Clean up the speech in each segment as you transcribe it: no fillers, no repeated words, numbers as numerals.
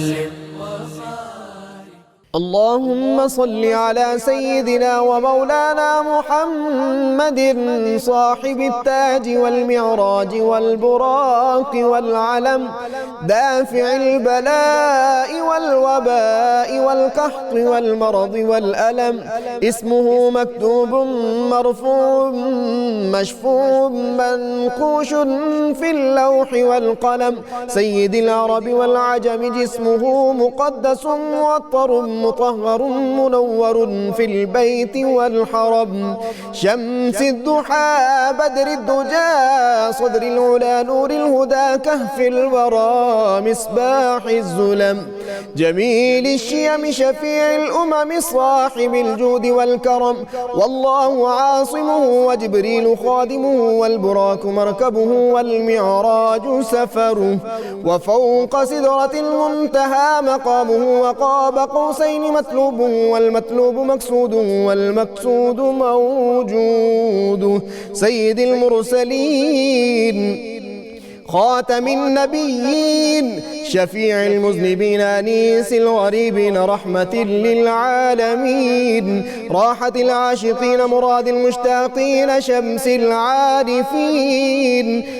وسلم. اللهم صل على سيدنا ومولانا محمد صاحب التاج والمعراج والبراق والعلم، دافع البلاء والوباء والقحط والمرض والألم، اسمه مكتوب مرفوع مشفوع منقوش في اللوح والقلم، سيد العرب والعجم، جسمه مقدس موطر مطهر منور في البيت والحرم، شمس الضحى بدر الدجى صدر العلا نور الهدى كهف الورى مصباح الظلم، جميل الشيم شفيع الأمم صاحب الجود والكرم، والله عاصمه وجبريل خادمه والبراك مركبه والمعراج سفره، وفوق سدرة المنتهى مقامه، وقاب قوسين مطلوب والمطلوب مقصود والمقصود موجود، سيد المرسلين خاتم النبيين شفيع المذنبين أنيس الغريبين رحمة للعالمين، راحة العاشقين مراد المشتاقين شمس العارفين،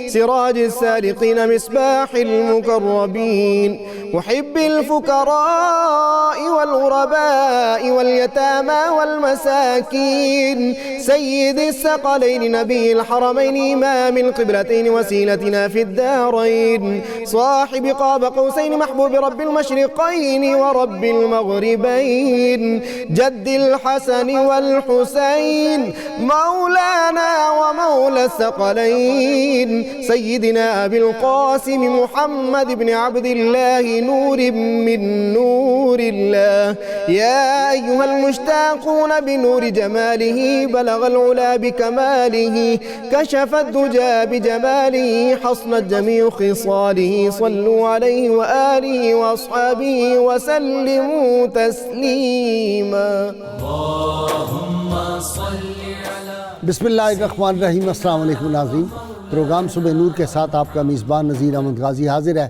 سراج السارقين مصباح المقربين، محب الفقراء والغرباء واليتامى والمساكين، سيد الثقلين نبي الحرمين إمام القبلتين وسيلتنا في الدارين، صاحب قاب قوسين محبوب رب المشرقين ورب المغربين، جد الحسن والحسين مولانا ومولى الثقلين، سيدنا أبي القاسم محمد بن عبد الله نور من نور الله، يا أيها المشتاقون بنور جماله بلغ العلا بكماله، كشف الدجى بجماله حصنت جميع خصاله، صلوا عليه وآله وأصحابه وسلموا تسلیما. اللهم صل على. بسم اللہ الرحمن الرحیم. السلام علیکم ناظرین، پروگرام صبح نور کے ساتھ آپ کا میزبان نذیر احمد غازی حاضر ہے.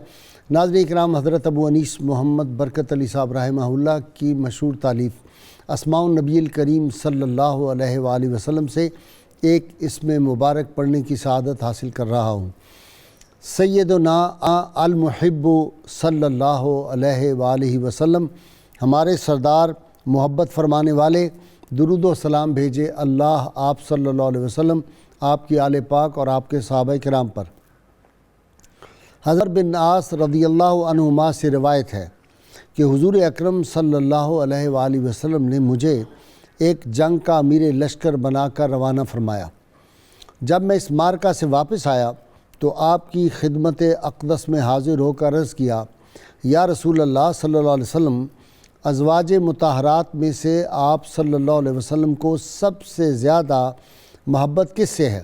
ناظرین کرام، حضرت ابو انیس محمد برکت علی صاحب رحمہ اللہ کی مشہور تالیف اسماء النبی الکریم صلی اللہ علیہ وآلہ وسلم سے ایک اسم مبارک پڑھنے کی سعادت حاصل کر رہا ہوں. سیدنا المحب صلی اللہ علیہ وآلہ وسلم، ہمارے سردار محبت فرمانے والے، درود و سلام بھیجے اللہ آپ صلی اللہ علیہ وسلم، آپ کی آل پاک اور آپ کے صحابہ کرام پر. حضرت بن عاص رضی اللہ عنہما سے روایت ہے کہ حضور اکرم صلی اللہ علیہ وآلہ وسلم نے مجھے ایک جنگ کا امیر لشکر بنا کر روانہ فرمایا. جب میں اس مارکہ سے واپس آیا تو آپ کی خدمت اقدس میں حاضر ہو کر عرض کیا، یا رسول اللہ صلی اللہ علیہ وسلم، ازواج مطہرات میں سے آپ صلی اللہ علیہ وسلم کو سب سے زیادہ محبت کس سے ہے؟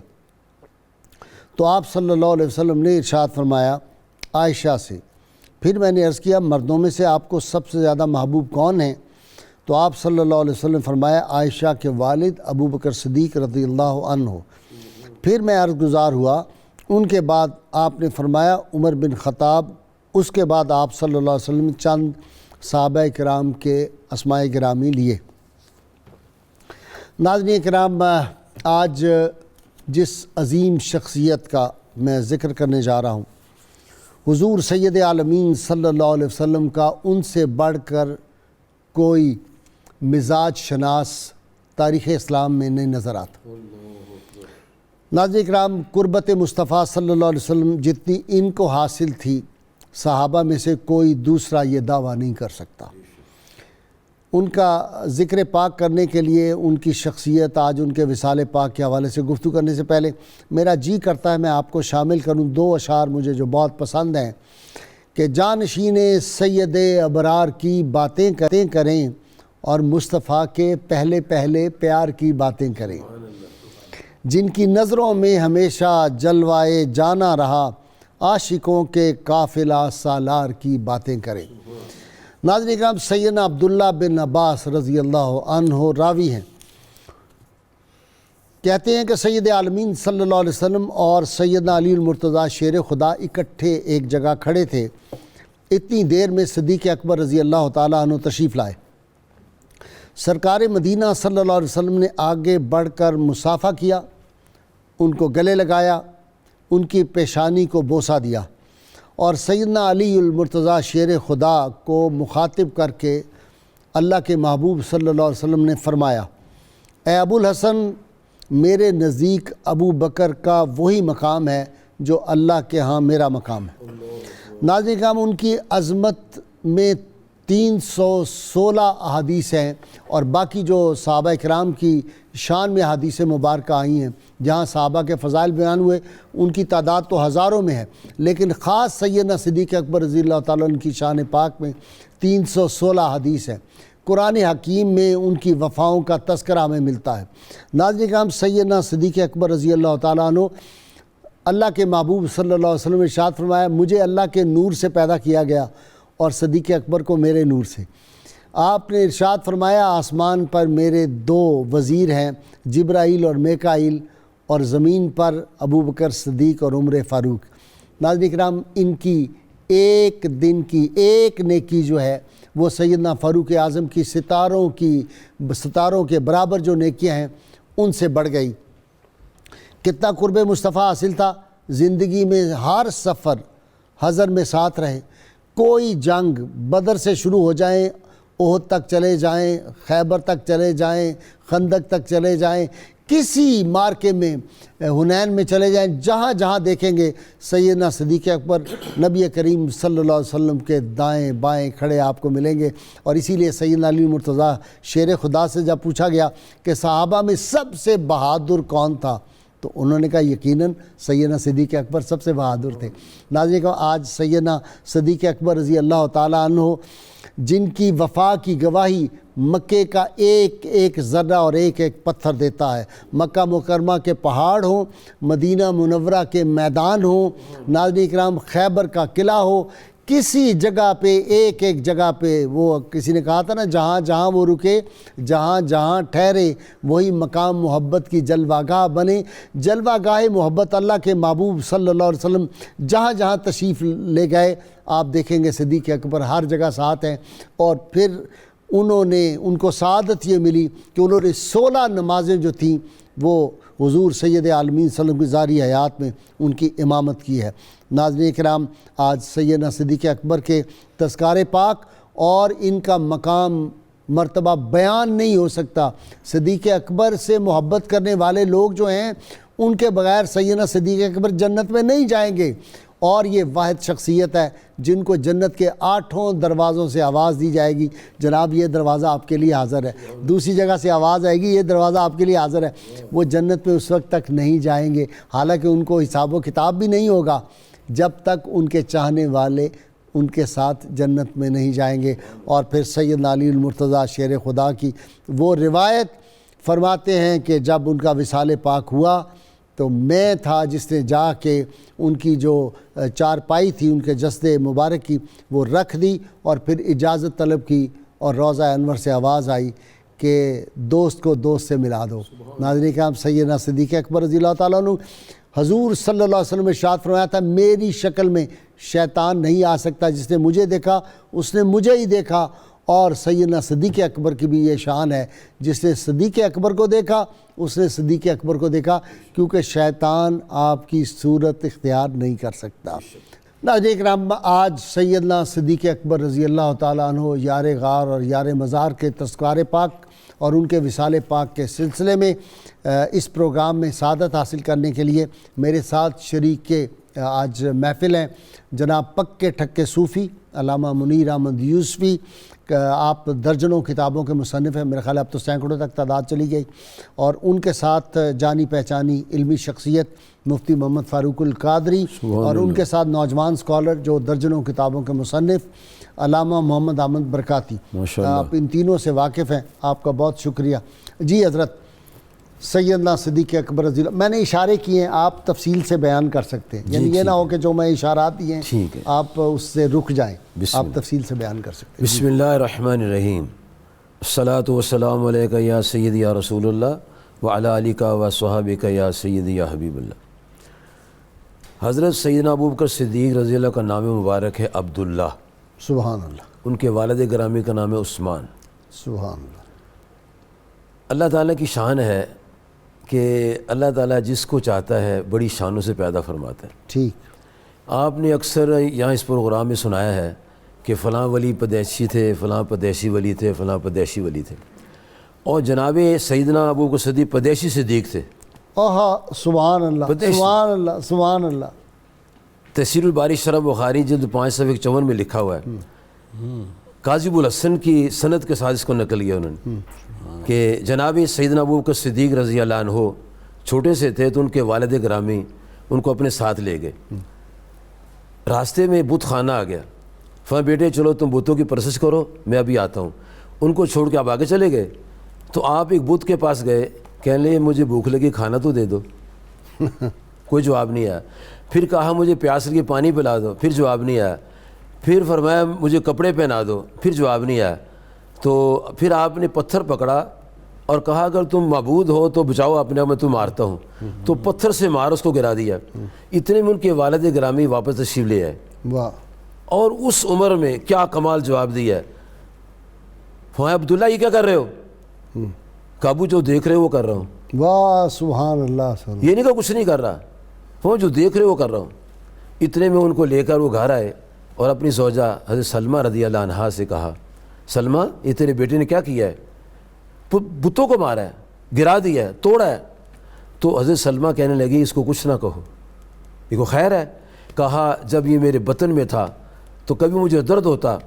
تو آپ صلی اللہ علیہ وسلم نے ارشاد فرمایا، عائشہ سے. پھر میں نے عرض کیا، مردوں میں سے آپ کو سب سے زیادہ محبوب کون ہیں؟ تو آپ صلی اللہ علیہ وسلم فرمایا، عائشہ کے والد ابو بکر صدیق رضی اللہ عنہ. پھر میں عرض گزار ہوا. ان کے بعد آپ نے فرمایا عمر بن خطاب. اس کے بعد آپ صلی اللہ علیہ وسلم چند صحابہ کرام کے اسماء گرامی لیے. ناظرین کرام، آج جس عظیم شخصیت کا میں ذکر کرنے جا رہا ہوں، حضور سید عالمین صلی اللہ علیہ وسلم کا ان سے بڑھ کر کوئی مزاج شناس تاریخ اسلام میں نہیں نظر آتا. ناظرین کرام، قربت مصطفیٰ صلی اللہ علیہ وسلم جتنی ان کو حاصل تھی، صحابہ میں سے کوئی دوسرا یہ دعویٰ نہیں کر سکتا. ان کا ذکر پاک کرنے کے لیے ان کی شخصیت، آج ان کے وصال پاک کے حوالے سے گفتگو کرنے سے پہلے میرا جی کرتا ہے میں آپ کو شامل کروں دو اشعار مجھے جو بہت پسند ہیں، کہ جانشین سید ابرار کی باتیں کریں اور مصطفیٰ کے پہلے پہلے پیار کی باتیں کریں، جن کی نظروں میں ہمیشہ جلوائے جانا رہا، عاشقوں کے قافلہ سالار کی باتیں کریں. ناظرین کرام، سیدنا عبداللہ بن عباس رضی اللہ عنہ راوی ہیں. کہتے ہیں کہ سید عالمین صلی اللہ علیہ وسلم اور سیدنا علی المرتضیٰ شیر خدا اکٹھے ایک جگہ کھڑے تھے. اتنی دیر میں صدیق اکبر رضی اللہ تعالیٰ عنہ تشریف لائے۔ سرکار مدینہ صلی اللہ علیہ وسلم نے آگے بڑھ کر مصافحہ کیا، ان کو گلے لگایا، ان کی پیشانی کو بوسہ دیا، اور سیدنا علی المرتضیٰ شیر خدا کو مخاطب کر کے اللہ کے محبوب صلی اللہ علیہ وسلم نے فرمایا، اے ابو الحسن، میرے نزدیک ابو بکر کا وہی مقام ہے جو اللہ کے ہاں میرا مقام ہے۔ ناظرین کرام، ان کی عظمت میں 316 احادیث ہیں، اور باقی جو صحابہ کرام کی شان میں حدیث مبارکہ آئی ہیں، جہاں صحابہ کے فضائل بیان ہوئے، ان کی تعداد تو ہزاروں میں ہے، لیکن خاص سیدنا صدیق اکبر رضی اللہ تعالیٰ عنہ کی شان پاک میں 316 حدیث ہیں۔ قرآن حکیم میں ان کی وفاؤں کا تذکرہ ہمیں ملتا ہے۔ ناظرین کرام، سیدنا صدیق اکبر رضی اللہ تعالیٰ عنہ، اللہ کے محبوب صلی اللہ علیہ وسلم نے ارشاد فرمایا، مجھے اللہ کے نور سے پیدا کیا گیا اور صدیق اکبر کو میرے نور سے۔ آپ نے ارشاد فرمایا، آسمان پر میرے 2 وزیر ہیں، جبرائیل اور میکائیل، اور زمین پر ابو بکر صدیق اور عمر فاروق۔ ناظرین کرام، ان کی ایک دن کی ایک نیکی جو ہے وہ سیدنا فاروق اعظم کی ستاروں کے برابر جو نیکیاں ہیں ان سے بڑھ گئی۔ کتنا قرب مصطفیٰ حاصل تھا، زندگی میں ہر سفر حضر میں ساتھ رہے، کوئی جنگ بدر سے شروع ہو جائیں، احد تک چلے جائیں، خیبر تک چلے جائیں، خندق تک چلے جائیں، کسی مارکے میں، حنین میں چلے جائیں، جہاں جہاں دیکھیں گے سیدنا صدیق اکبر نبی کریم صلی اللہ علیہ وسلم کے دائیں بائیں کھڑے آپ کو ملیں گے۔ اور اسی لیے سیدنا علی مرتضیٰ شیر خدا سے جب پوچھا گیا کہ صحابہ میں سب سے بہادر کون تھا، تو انہوں نے کہا یقیناً سیدنا صدیق اکبر سب سے بہادر تھے۔ ناظرین کو آج سیدنا صدیق اکبر رضی اللہ تعالیٰ عنہ، جن کی وفا کی گواہی مکے کا ایک ایک ذرہ اور ایک ایک پتھر دیتا ہے، مکہ مکرمہ کے پہاڑ ہوں، مدینہ منورہ کے میدان ہوں، ناظرین کرام خیبر کا قلعہ ہو، کسی جگہ پہ ایک ایک جگہ پہ، وہ کسی نے کہا تھا نا، جہاں جہاں وہ رکے، جہاں جہاں ٹھہرے، وہی مقام محبت کی جلوہ گاہ بنے۔ جلوہ گاہ محبت اللہ کے محبوب صلی اللہ علیہ وسلم جہاں جہاں تشریف لے گئے، آپ دیکھیں گے صدیق اکبر ہر جگہ ساتھ ہیں۔ اور پھر ان کو سعادت یہ ملی کہ انہوں نے 16 نمازیں جو تھیں وہ حضور سید عالمین صلی اللہ علیہ وسلم کی ظاہری حیات میں ان کی امامت کی ہے۔ ناظرین کرام، آج سیدنا صدیق اکبر کے تذکار پاک اور ان کا مقام مرتبہ بیان نہیں ہو سکتا۔ صدیق اکبر سے محبت کرنے والے لوگ جو ہیں، ان کے بغیر سیدنا صدیق اکبر جنت میں نہیں جائیں گے، اور یہ واحد شخصیت ہے جن کو جنت کے 8 دروازوں سے آواز دی جائے گی، جناب یہ دروازہ آپ کے لیے حاضر ہے، دوسری جگہ سے آواز آئے گی، یہ دروازہ آپ کے لیے حاضر ہے۔ وہ جنت میں اس وقت تک نہیں جائیں گے، حالانکہ ان کو حساب و کتاب بھی نہیں ہوگا جب تک ان کے چاہنے والے ان کے ساتھ جنت میں نہیں جائیں گے۔ اور پھر سیدنا علی المرتضیٰ شیر خدا کی وہ روایت فرماتے ہیں کہ جب ان کا وصال پاک ہوا تو میں تھا جس نے جا کے ان کی جو چارپائی تھی ان کے جسد مبارک کی وہ رکھ دی، اور پھر اجازت طلب کی، اور روضہ انور سے آواز آئی کہ دوست کو دوست سے ملا دو۔ ناظرین کرام، سیدنا صدیق اکبر رضی اللہ تعالیٰ عنہ، حضور صلی اللہ علیہ وسلم نے ارشاد فرمایا تھا، میری شکل میں شیطان نہیں آ سکتا، جس نے مجھے دیکھا اس نے مجھے ہی دیکھا۔ اور سیدنا صدیق اکبر کی بھی یہ شان ہے، جس نے صدیق اکبر کو دیکھا اس نے صدیق اکبر کو دیکھا، کیونکہ شیطان آپ کی صورت اختیار نہیں کر سکتا۔ ناظرین کرام، آج سیدنا صدیق اکبر رضی اللہ تعالیٰ عنہ یار غار اور یار مزار کے تذکار پاک اور ان کے وصال پاک کے سلسلے میں اس پروگرام میں سعادت حاصل کرنے کے لیے میرے ساتھ شریک کے آج محفل ہیں جناب پکے ٹھکے صوفی علامہ منیر احمد یوسفی۔ آپ درجنوں کتابوں کے مصنف ہیں، میرے خیال اب تو سینکڑوں تک تعداد چلی گئی، اور ان کے ساتھ جانی پہچانی علمی شخصیت مفتی محمد فاروق القادری، اور ان کے ساتھ نوجوان اسکالر جو درجنوں کتابوں کے مصنف علامہ محمد احمد برکاتی۔ آپ ان تینوں سے واقف ہیں، آپ کا بہت شکریہ۔ جی حضرت، سیدنا صدیق اکبر رضی اللہ، میں نے اشارے کیے ہیں، آپ تفصیل سے بیان کر سکتے ہیں، یعنی یہ نہ ہو کہ جو میں اشارات دیے ہیں آپ اس سے رک جائیں، آپ تفصیل سے بیان کر سکتے ہیں۔ بسم اللہ الرحمن الرحیم، الصلاۃ والسلام علیک یا سیدی یا رسول اللہ وعلی آلک و صحابک یا سیدی یا حبیب اللہ۔ حضرت سیدنا ابو بکر صدیق رضی اللہ کا نام مبارک ہے عبداللہ، سبحان اللہ، ان کے والد گرامی کا نام ہے عثمان۔ سبحان اللہ۔ اللہ تعالیٰ کی شان ہے کہ اللہ تعالیٰ جس کو چاہتا ہے بڑی شانوں سے پیدا فرماتا ہے۔ ٹھیک۔ آپ نے اکثر یہاں اس پروگرام میں سنایا ہے کہ فلاں ولی پدیشی تھے، فلاں پدیشی ولی تھے، فلاں پدیشی ولی تھے، اور جناب سیدنا ابو بکر صدیق پدیشی صدیق تھے۔ آہا، سبحان اللہ، پدیشی۔ سبحان اللہ، سبحان اللہ۔ تفسیر الباری شرح بخاری جلد 5 صفحہ 54 میں لکھا ہوا ہے، قاضی ابو الحسن کی سند کے ساتھ اس کو نقل کیا انہوں نے کہ جناب سیدنا ابو بکر صدیق رضی اللہ عنہ چھوٹے سے تھے تو ان کے والد گرامی ان کو اپنے ساتھ لے گئے۔ راستے میں بت خانہ آ گیا، فرمایا بیٹے چلو تم بتوں کی پرستش کرو، میں ابھی آتا ہوں۔ ان کو چھوڑ کے آپ آگے چلے گئے تو آپ ایک بت کے پاس گئے، کہنے لگے مجھے بھوک لگی، کھانا تو دے دو۔ کوئی جواب نہیں آیا۔ پھر کہا مجھے پیاس لگی، پانی پلا دو، پھر جواب نہیں آیا۔ پھر فرمایا مجھے کپڑے پہنا دو، پھر جواب نہیں آیا۔ تو پھر آپ نے پتھر پکڑا اور کہا اگر تم معبود ہو تو بچاؤ اپنے آپ، میں تم مارتا ہوں۔ تو پتھر سے مار اس کو گرا دیا۔ اتنے میں ان کے والد گرامی واپس تشریف لے آئے، واہ، اور اس عمر میں کیا کمال جواب دیا ہے۔ فرمایا عبداللہ یہ کیا کر رہے ہو؟ کابو جو دیکھ رہے ہو وہ کر رہا ہوں۔ واہ، سبحان اللہ، سبحان یہ نہیں کہ کچھ نہیں کر رہا، وہ جو دیکھ رہے وہ کر رہا ہوں۔ اتنے میں ان کو لے کر وہ گھر آئے اور اپنی زوجہ حضرت سلمہ رضی اللہ عنہا سے کہا سلمہ یہ تیرے بیٹے نے کیا کیا ہے؟ بتوں کو مارا ہے، گرا دیا ہے، توڑا ہے۔ تو حضرت سلمہ کہنے لگی اس کو کچھ نہ کہو، یہ کو خیر ہے۔ کہا جب یہ میرے بطن میں تھا تو کبھی مجھے درد ہوتا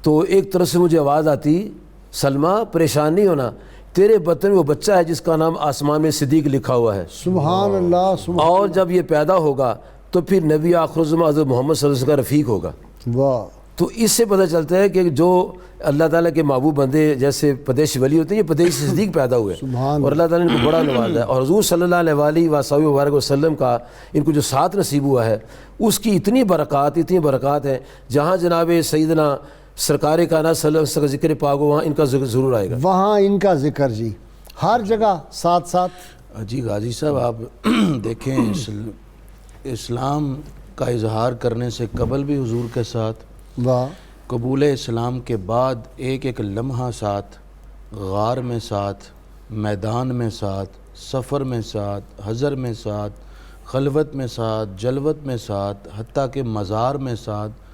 تو ایک طرف سے مجھے آواز آتی سلمہ پریشان نہیں ہونا، تیرے بطن میں وہ بچہ ہے جس کا نام آسمان میں صدیق لکھا ہوا ہے، سبحان اللہ، سبحان اور جب یہ پیدا ہوگا تو پھر نبی آخر الزمان حضرت محمد صلی اللہ علیہ وسلم کا رفیق ہوگا۔ واہ، تو اس سے پتہ چلتا ہے کہ جو اللہ تعالیٰ کے محبوب بندے جیسے پدیشی ولی ہوتے ہیں، یہ پدیشی صدیق پیدا ہوئے سبحان اور اللہ تعالیٰ نے ان کو بڑا نوازا ہے۔ اور حضور صلی اللہ علیہ وآلہ وسلم کا ان کو جو ساتھ نصیب ہوا ہے اس کی اتنی برکات ہیں، جہاں جناب سیدنا سرکار کائنات صلی اللہ علیہ وسلم کا ذکر پاک ہو وہاں ان کا ذکر ضرور آئے گا، وہاں ان کا ذکر جی ہر جگہ ساتھ ساتھ۔ جی غازی صاحب آپ دیکھیں اسلام کا اظہار کرنے سے قبل بھی حضور کے ساتھ، واہ، قبول اسلام کے بعد ایک ایک لمحہ ساتھ، غار میں ساتھ، میدان میں ساتھ، سفر میں ساتھ، حضر میں ساتھ، خلوت میں ساتھ، جلوت میں ساتھ، حتیٰ کہ مزار میں ساتھ۔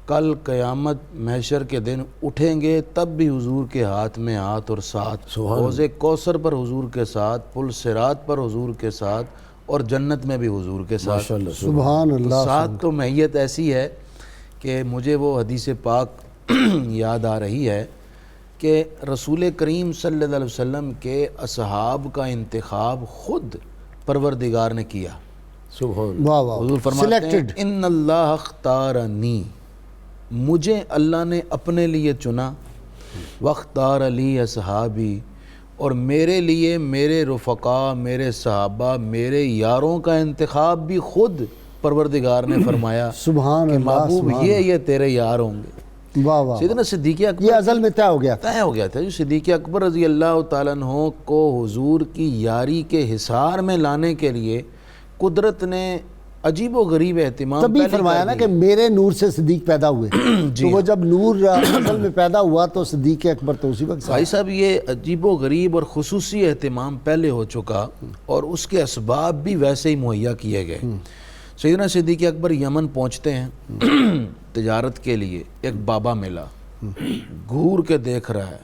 کل قیامت محشر کے دن اٹھیں گے تب بھی حضور کے ہاتھ میں ہاتھ اور ساتھ، حوض کوثر پر حضور کے ساتھ، پل صراط پر حضور کے ساتھ، اور جنت میں بھی حضور کے ساتھ۔ سبحان اللہ۔ ساتھ تو میت ایسی ہے کہ مجھے وہ حدیث پاک یاد آ رہی ہے کہ رسول کریم صلی اللہ علیہ وسلم کے اصحاب کا انتخاب خود پروردگار نے کیا۔ سبحان واہ واہ، حضور فرماتے ہیں سلیکٹڈ، ان اللہ اختارنی، مجھے اللہ نے اپنے لیے چنا، واختار علی اصحابی، اور میرے لیے میرے رفقا، میرے صحابہ، میرے یاروں کا انتخاب بھی خود پروردگار نے فرمایا سبحان کہ اللہ، محبوب سبحان یہ تیرے یار ہوں گے۔ واہ واہ، سیدنا صدیق یہ اکبر ازل میں طے ہو گیا تھا۔ طے ہو گیا تھا جو صدیق اکبر رضی اللہ تعالیٰ عنہ کو حضور کی یاری کے حصار میں لانے کے لیے قدرت نے عجیب و غریب اہتمام تبھی پہلے فرمایا کر نا دیا۔ کہ میرے نور سے صدیق پیدا ہوئے، تو وہ جب نور ازل میں پیدا ہوا تو صدیق اکبر تو اسی وقت بھائی صاحب یہ عجیب و غریب اور خصوصی اہتمام پہلے ہو چکا اور اس کے اسباب بھی ویسے ہی مہیا کیے گئے۔ سیدنا صدیق اکبر یمن پہنچتے ہیں تجارت کے لیے، ایک بابا ملا، گھور کے دیکھ رہا ہے،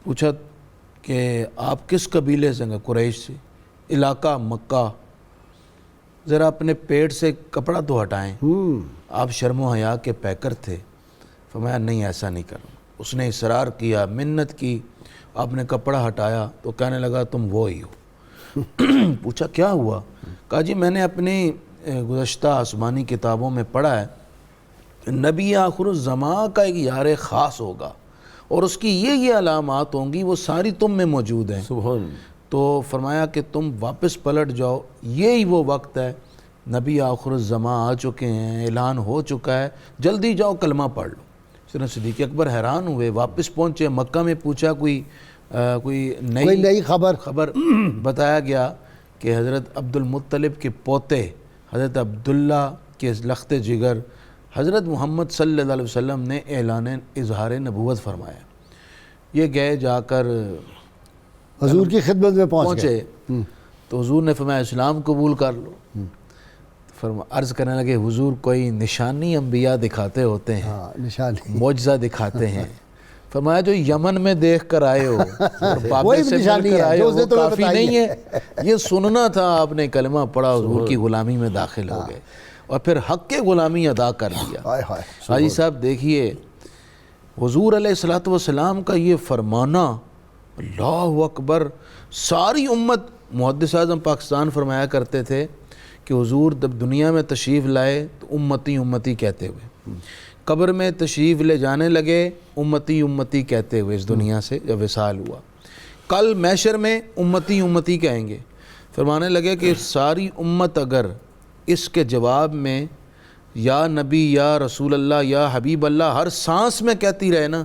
پوچھا کہ آپ کس قبیلے سے ہیں؟ قریش سے۔ علاقہ مکہ، ذرا اپنے پیٹ سے کپڑا تو ہٹائیں، آپ شرم و حیا کے پیکر تھے۔ فرمایا نہیں ایسا نہیں کروں۔ اس نے اصرار کیا، منت کی، آپ نے کپڑا ہٹایا تو کہنے لگا تم وہی ہو۔ پوچھا کیا ہوا؟ کہا جی میں نے اپنی گزشتہ آسمانی کتابوں میں پڑھا ہے نبی آخر الزمان کا ایک یار خاص ہوگا اور اس کی یہ علامات ہوں گی، وہ ساری تم میں موجود ہیں۔ سبحان۔ تو فرمایا کہ تم واپس پلٹ جاؤ، یہی وہ وقت ہے، نبی آخر الزمان آ چکے ہیں، اعلان ہو چکا ہے، جلدی جاؤ کلمہ پڑھ لو۔ سیدنا صدیق اکبر حیران ہوئے، واپس پہنچے مکہ میں، پوچھا کوئی نئی خبر بتایا گیا کہ حضرت عبد المطلب کے پوتے حضرت عبداللہ کے لخت جگر حضرت محمد صلی اللہ علیہ وسلم نے اعلان اظہار نبوت فرمایا. یہ گئے جا کر حضور کی خدمت میں پہنچے تو حضور نے فرمایا اسلام قبول کر لو. عرض کرنے لگے حضور کوئی نشانی انبیاء دکھاتے ہوتے ہیں, نشانی معجزہ دکھاتے ہیں. فرمایا جو یمن میں دیکھ کر آئے ہو اور وہی بابے سے مل نشانی کر ہے آئے جو ہو اس نے وہ تمہیں کافی بتائی نہیں ہے, یہ سننا تھا. آپ نے کلمہ پڑھا, حضور کی غلامی میں داخل ہو گئے اور پھر حق کے غلامی ادا کر دیا. حاجی صاحب دیکھیے حضور علیہ الصلوۃ والسلام کا یہ فرمانا, اللہ اکبر. ساری امت, محدث اعظم پاکستان فرمایا کرتے تھے کہ حضور جب دنیا میں تشریف لائے تو امتی امتی کہتے ہوئے, قبر میں تشریف لے جانے لگے امتی امتی کہتے ہوئے اس دنیا سے جب وصال ہوا. کل محشر میں امتی امتی کہیں گے. فرمانے لگے کہ ساری امت اگر اس کے جواب میں یا نبی یا رسول اللہ یا حبیب اللہ ہر سانس میں کہتی رہے نا,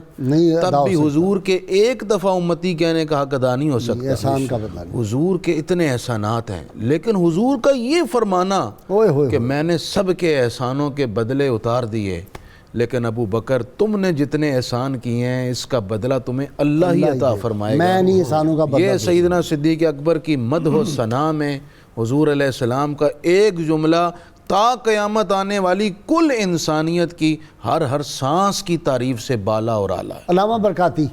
تب بھی حضور کے ایک دفعہ امتی کہنے کا حق ادا نہیں ہو سکتا. احسان کا بدلہ نہیں. حضور کے اتنے احسانات ہیں, لیکن حضور کا یہ فرمانا کہ میں نے سب کے احسانوں کے بدلے اتار دیے, لیکن ابو بکر تم نے جتنے احسان کیے ہیں اس کا بدلہ تمہیں اللہ ہی عطا فرمائے گا. میں نہیں احسانوں کا بدلہ. یہ سیدنا صدیق اکبر کی مدح و ثنا میں حضور علیہ السلام کا ایک جملہ تا قیامت آنے والی کل انسانیت کی ہر سانس کی تعریف سے بالا اور اعلیٰ ہے. علامہ برکاتی,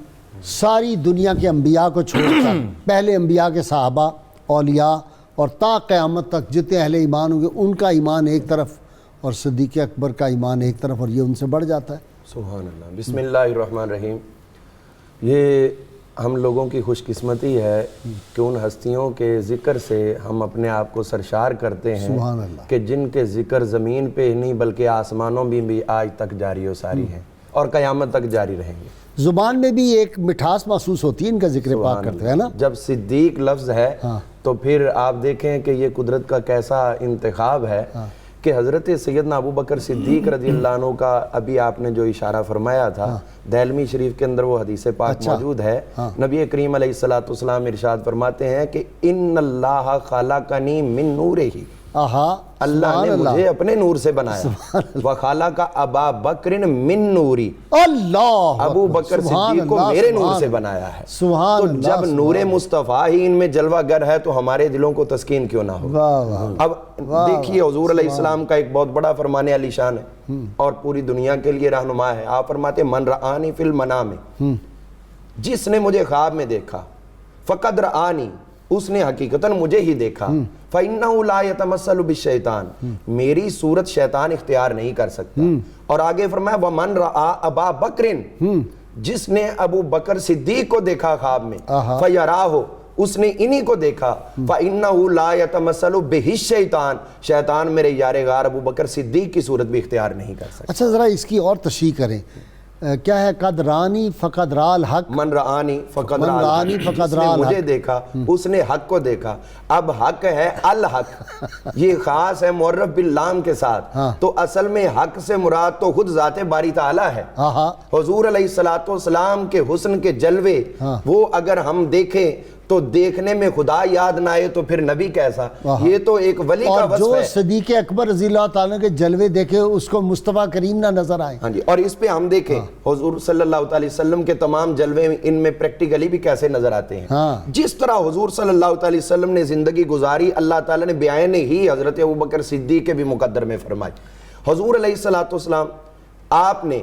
ساری دنیا کے انبیاء کو چھوڑ کر پہلے انبیاء کے صحابہ, اولیاء اور تا قیامت تک جتنے اہل ایمان ہوں گے ان کا ایمان ایک طرف اور صدیق اکبر کا ایمان ایک طرف, اور یہ ان سے بڑھ جاتا ہے. سبحان اللہ. بسم اللہ الرحمن الرحیم. یہ ہم لوگوں کی خوش قسمتی ہے کہ ان ہستیوں کے ذکر سے ہم اپنے آپ کو سرشار کرتے ہیں سبحان اللہ. کہ جن کے ذکر زمین پہ نہیں بلکہ آسمانوں میں بھی آج تک جاری و ساری ہیں اور قیامت تک جاری رہیں گے. زبان میں بھی ایک مٹھاس محسوس ہوتی ہے ان کا ذکر پاک کرتے ہیں نا. جب صدیق لفظ ہے تو پھر آپ دیکھیں کہ یہ قدرت کا کیسا انتخاب ہے کہ حضرت سیدنا ابو بکر صدیق رضی اللہ عنہ کا ابھی آپ نے جو اشارہ فرمایا تھا, دہلمی شریف کے اندر وہ حدیث پاک موجود ہے. نبی کریم علیہ الصلوۃ والسلام ارشاد فرماتے ہیں کہ ان اللہ خلقنی من نورہ, اللہ نے مجھے اپنے نور سے بنایا. وَخَلَقَ أَبَا بَكْرٍ مِّن نُورِ, اللہ ابو بکر صدیق کو میرے نور سے بنایا ہے. تو جب نور مصطفیٰ ہی ان میں جلوہ گر ہے تو ہمارے دلوں کو تسکین کیوں نہ ہو. اب دیکھیے حضور علیہ السلام کا ایک بہت بڑا فرمان علی شان ہے اور پوری دنیا کے لیے رہنما ہے. آپ فرماتے من رآنی فی المنام, جس نے مجھے خواب میں دیکھا, فقد رآنی, اس نے حقیقتاً مجھے ہی دیکھا. فَإِنَّهُ لَا يَتَمَثَّلُ بِالشَّيْطَانِ, میری صورت شیطان اختیار نہیں کر سکتا. اور آگے فرمایا وَمَنْ رَآ أَبَا بَكْرٍ, جس نے ابو بکر صدیق کو دیکھا خواب میں, فَيَرَاهُ, اس نے انہی کو دیکھا. فَإِنَّهُ لَا يَتَمَثَّلُ بِهِ الشَّيْطَانِ, شیطان میرے یار غار ابو بکر صدیق کی صورت بھی اختیار نہیں کر سکتا. اچھا ذرا اس کی اور تشریح کریں, کیا ہے قد رانی فقد را الحق, من رآنی فقد را الحق, جس نے مجھے دیکھا اس نے حق کو دیکھا. اب حق ہے الحق, یہ خاص ہے معرف باللام کے ساتھ, تو اصل میں حق سے مراد تو خود ذات باری تعالیٰ ہے. حضور علیہ السلام کے حسن کے جلوے وہ اگر ہم دیکھیں تو دیکھنے میں خدا یاد نہ آئے تو پھر نبی کیسا. یہ تو ایک ولی کا وصف ہے. اور جو صدیق اکبر رضی اللہ تعالیٰ کے جلوے دیکھے اس کو مصطفیٰ کریم نہ نظر آئے. ہاں جی, اور اس پہ ہم دیکھیں حضور صلی اللہ علیہ وسلم کے تمام جلوے ان میں پریکٹیکلی بھی کیسے نظر آتے ہیں. جس طرح حضور صلی اللہ علیہ وسلم نے زندگی گزاری, اللہ تعالیٰ نے بیان ہی حضرت ابو بکر صدیق کے بھی مقدر میں فرمائی. حضور علیہ السلام آپ نے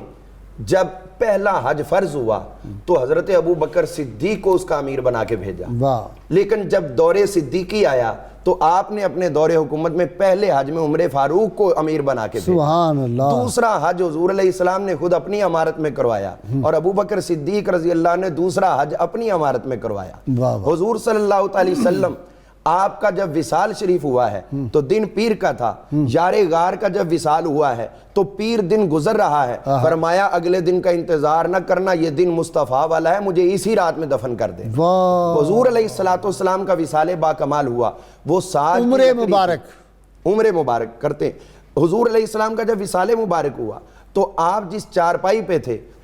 جب پہلا حج فرض ہوا تو حضرت ابو بکر صدیق کو اس کا امیر بنا کے بھیجا. لیکن جب دور صدیقی آیا تو آپ نے اپنے دور حکومت میں پہلے حج میں عمر فاروق کو امیر بنا کے بھیجا. سبحان اللہ. دوسرا حج حضور علیہ السلام نے خود اپنی امارت میں کروایا اور ابو بکر صدیق رضی اللہ نے دوسرا حج اپنی امارت میں کروایا. حضور صلی اللہ علیہ وسلم آپ کا جب وصال شریف ہوا ہے تو دن پیر کا تھا. یار غار کا جب وصال ہوا ہے تو پیر دن گزر رہا ہے. فرمایا اگلے دن کا انتظار نہ کرنا, یہ دن مصطفیٰ والا ہے, مجھے اسی رات میں دفن کر دے. حضور علیہ السلام کا وصال با کمال ہوا. وہ سال عمر مبارک کرتے. حضور علیہ السلام کا جب وصال مبارک ہوا تو آپ جس چارپائی پہ تھے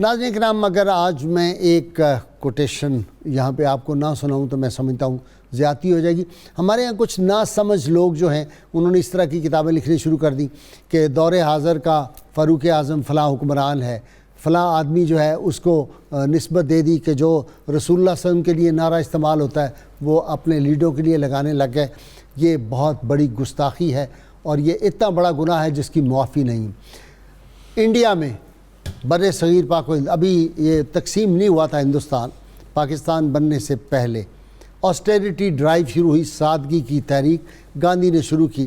ناظرین کرام، اگر آج میں ایک کوٹیشن یہاں پہ آپ کو نہ سناؤں تو میں سمجھتا ہوں زیادتی ہو جائے گی۔ ہمارے یہاں کچھ نا سمجھ لوگ جو ہیں انہوں نے اس طرح کی کتابیں لکھنی شروع کر دی کہ دور حاضر کا فاروق اعظم فلاں حکمران ہے، فلاں آدمی جو ہے اس کو نسبت دے دی کہ جو رسول اللہ صلی اللہ علیہ وسلم کے لیے نعرہ استعمال ہوتا ہے وہ اپنے لیڈروں کے لیے لگانے لگ گئے۔ یہ بہت بڑی گستاخی ہے اور یہ اتنا بڑا گناہ ہے جس کی معافی نہیں۔ انڈیا میں بر صغیر پاک و ہند، ابھی یہ تقسیم نہیں ہوا تھا ہندوستان، پاکستان بننے سے پہلے آسٹیریٹی ڈرائیو شروع ہوئی، سادگی کی تحریک گاندھی نے شروع کی۔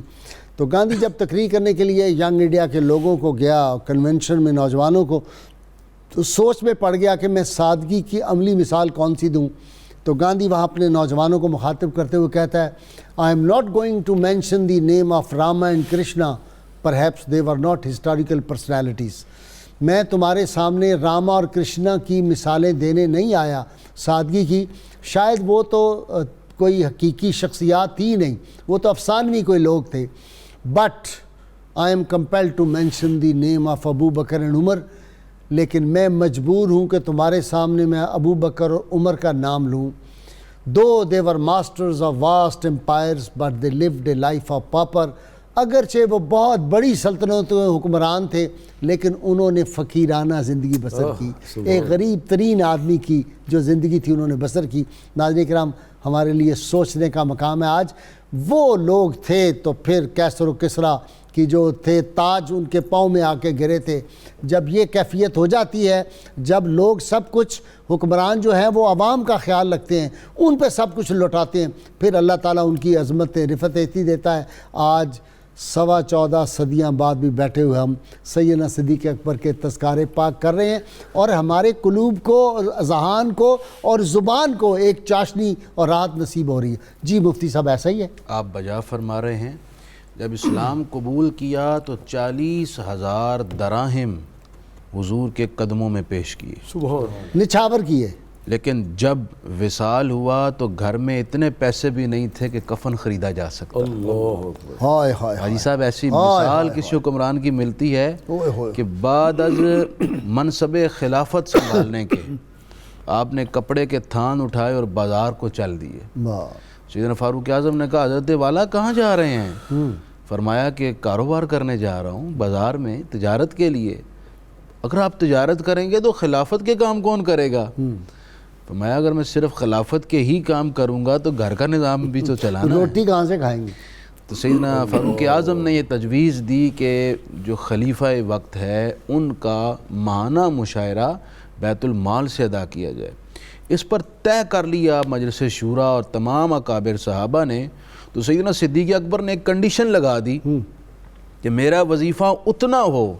تو گاندھی جب تقریر کرنے کے لیے ینگ انڈیا کے لوگوں کو گیا، کنونشن میں نوجوانوں کو، تو سوچ میں پڑ گیا کہ میں سادگی کی عملی مثال کون سی دوں۔ تو گاندھی وہاں اپنے نوجوانوں کو مخاطب کرتے ہوئے کہتا ہے I am not going to mention the name of Rama and Krishna, perhaps they were not historical personalities. میں تمہارے سامنے راما اور کرشنا کی مثالیں دینے نہیں آیا سادگی کی، شاید وہ تو کوئی حقیقی شخصیات ہی نہیں، وہ تو افسانوی کوئی لوگ تھے، but I am compelled to mention the name of Abu Bakr and Umar, لیکن میں مجبور ہوں کہ تمہارے سامنے میں ابو بکر اور عمر کا نام لوں۔ Though they were masters of vast empires, but they lived a life of pauper. اگرچہ وہ بہت بڑی سلطنتوں کے حکمران تھے لیکن انہوں نے فقیرانہ زندگی بسر کی، ایک غریب ترین آدمی کی جو زندگی تھی انہوں نے بسر کی۔ ناظرین کرام، ہمارے لیے سوچنے کا مقام ہے آج۔ وہ لوگ تھے تو پھر کیسر و کسریٰ کی جو تھے تاج ان کے پاؤں میں آ کے گرے تھے۔ جب یہ کیفیت ہو جاتی ہے، جب لوگ سب کچھ، حکمران جو ہیں وہ عوام کا خیال رکھتے ہیں، ان پہ سب کچھ لوٹاتے ہیں، پھر اللہ تعالیٰ ان کی عظمت رفعت اتنی دیتا ہے۔ آج 14.25 صدیاں بعد بھی بیٹھے ہوئے ہم سیدنا صدیق اکبر کے تذکار پاک کر رہے ہیں اور ہمارے قلوب کو، ذہان کو اور زبان کو ایک چاشنی اور راحت نصیب ہو رہی ہے۔ جی مفتی صاحب، ایسا ہی ہے؟ آپ بجا فرما رہے ہیں۔ جب اسلام قبول کیا تو 40,000 دراہم حضور کے قدموں میں پیش کیے، نچھاور کیے، لیکن جب وصال ہوا تو گھر میں اتنے پیسے بھی نہیں تھے کہ کفن خریدا جا سکتا۔ ہائے ہائے حاجی صاحب، ایسی مثال کسی حکمران کی ملتی ہے کہ بعد از منصب خلافت سنبھالنے کے آپ نے کپڑے کے تھان اٹھائے اور بازار کو چل دیے۔ سیدنا فاروق اعظم نے کہا حضرت والا کہاں جا رہے ہیں؟ فرمایا کہ کاروبار کرنے جا رہا ہوں بازار میں، تجارت کے لیے۔ اگر آپ تجارت کریں گے تو خلافت کے کام کون کرے گا؟ فرمایا اگر میں صرف خلافت کے ہی کام کروں گا تو گھر کا نظام بھی تو چلانا ہے، روٹی کہاں سے کھائیں گے؟ تو سیدنا فاروق اعظم نے یہ تجویز دی کہ جو خلیفہ وقت ہے ان کا ماہانہ مشاعرہ بیت المال سے ادا کیا جائے۔ اس پر طے کر لیا مجلس شورا اور تمام اکابر صحابہ نے۔ تو سیدنا صدیق اکبر نے ایک کنڈیشن لگا دی کہ میرا وظیفہ اتنا ہو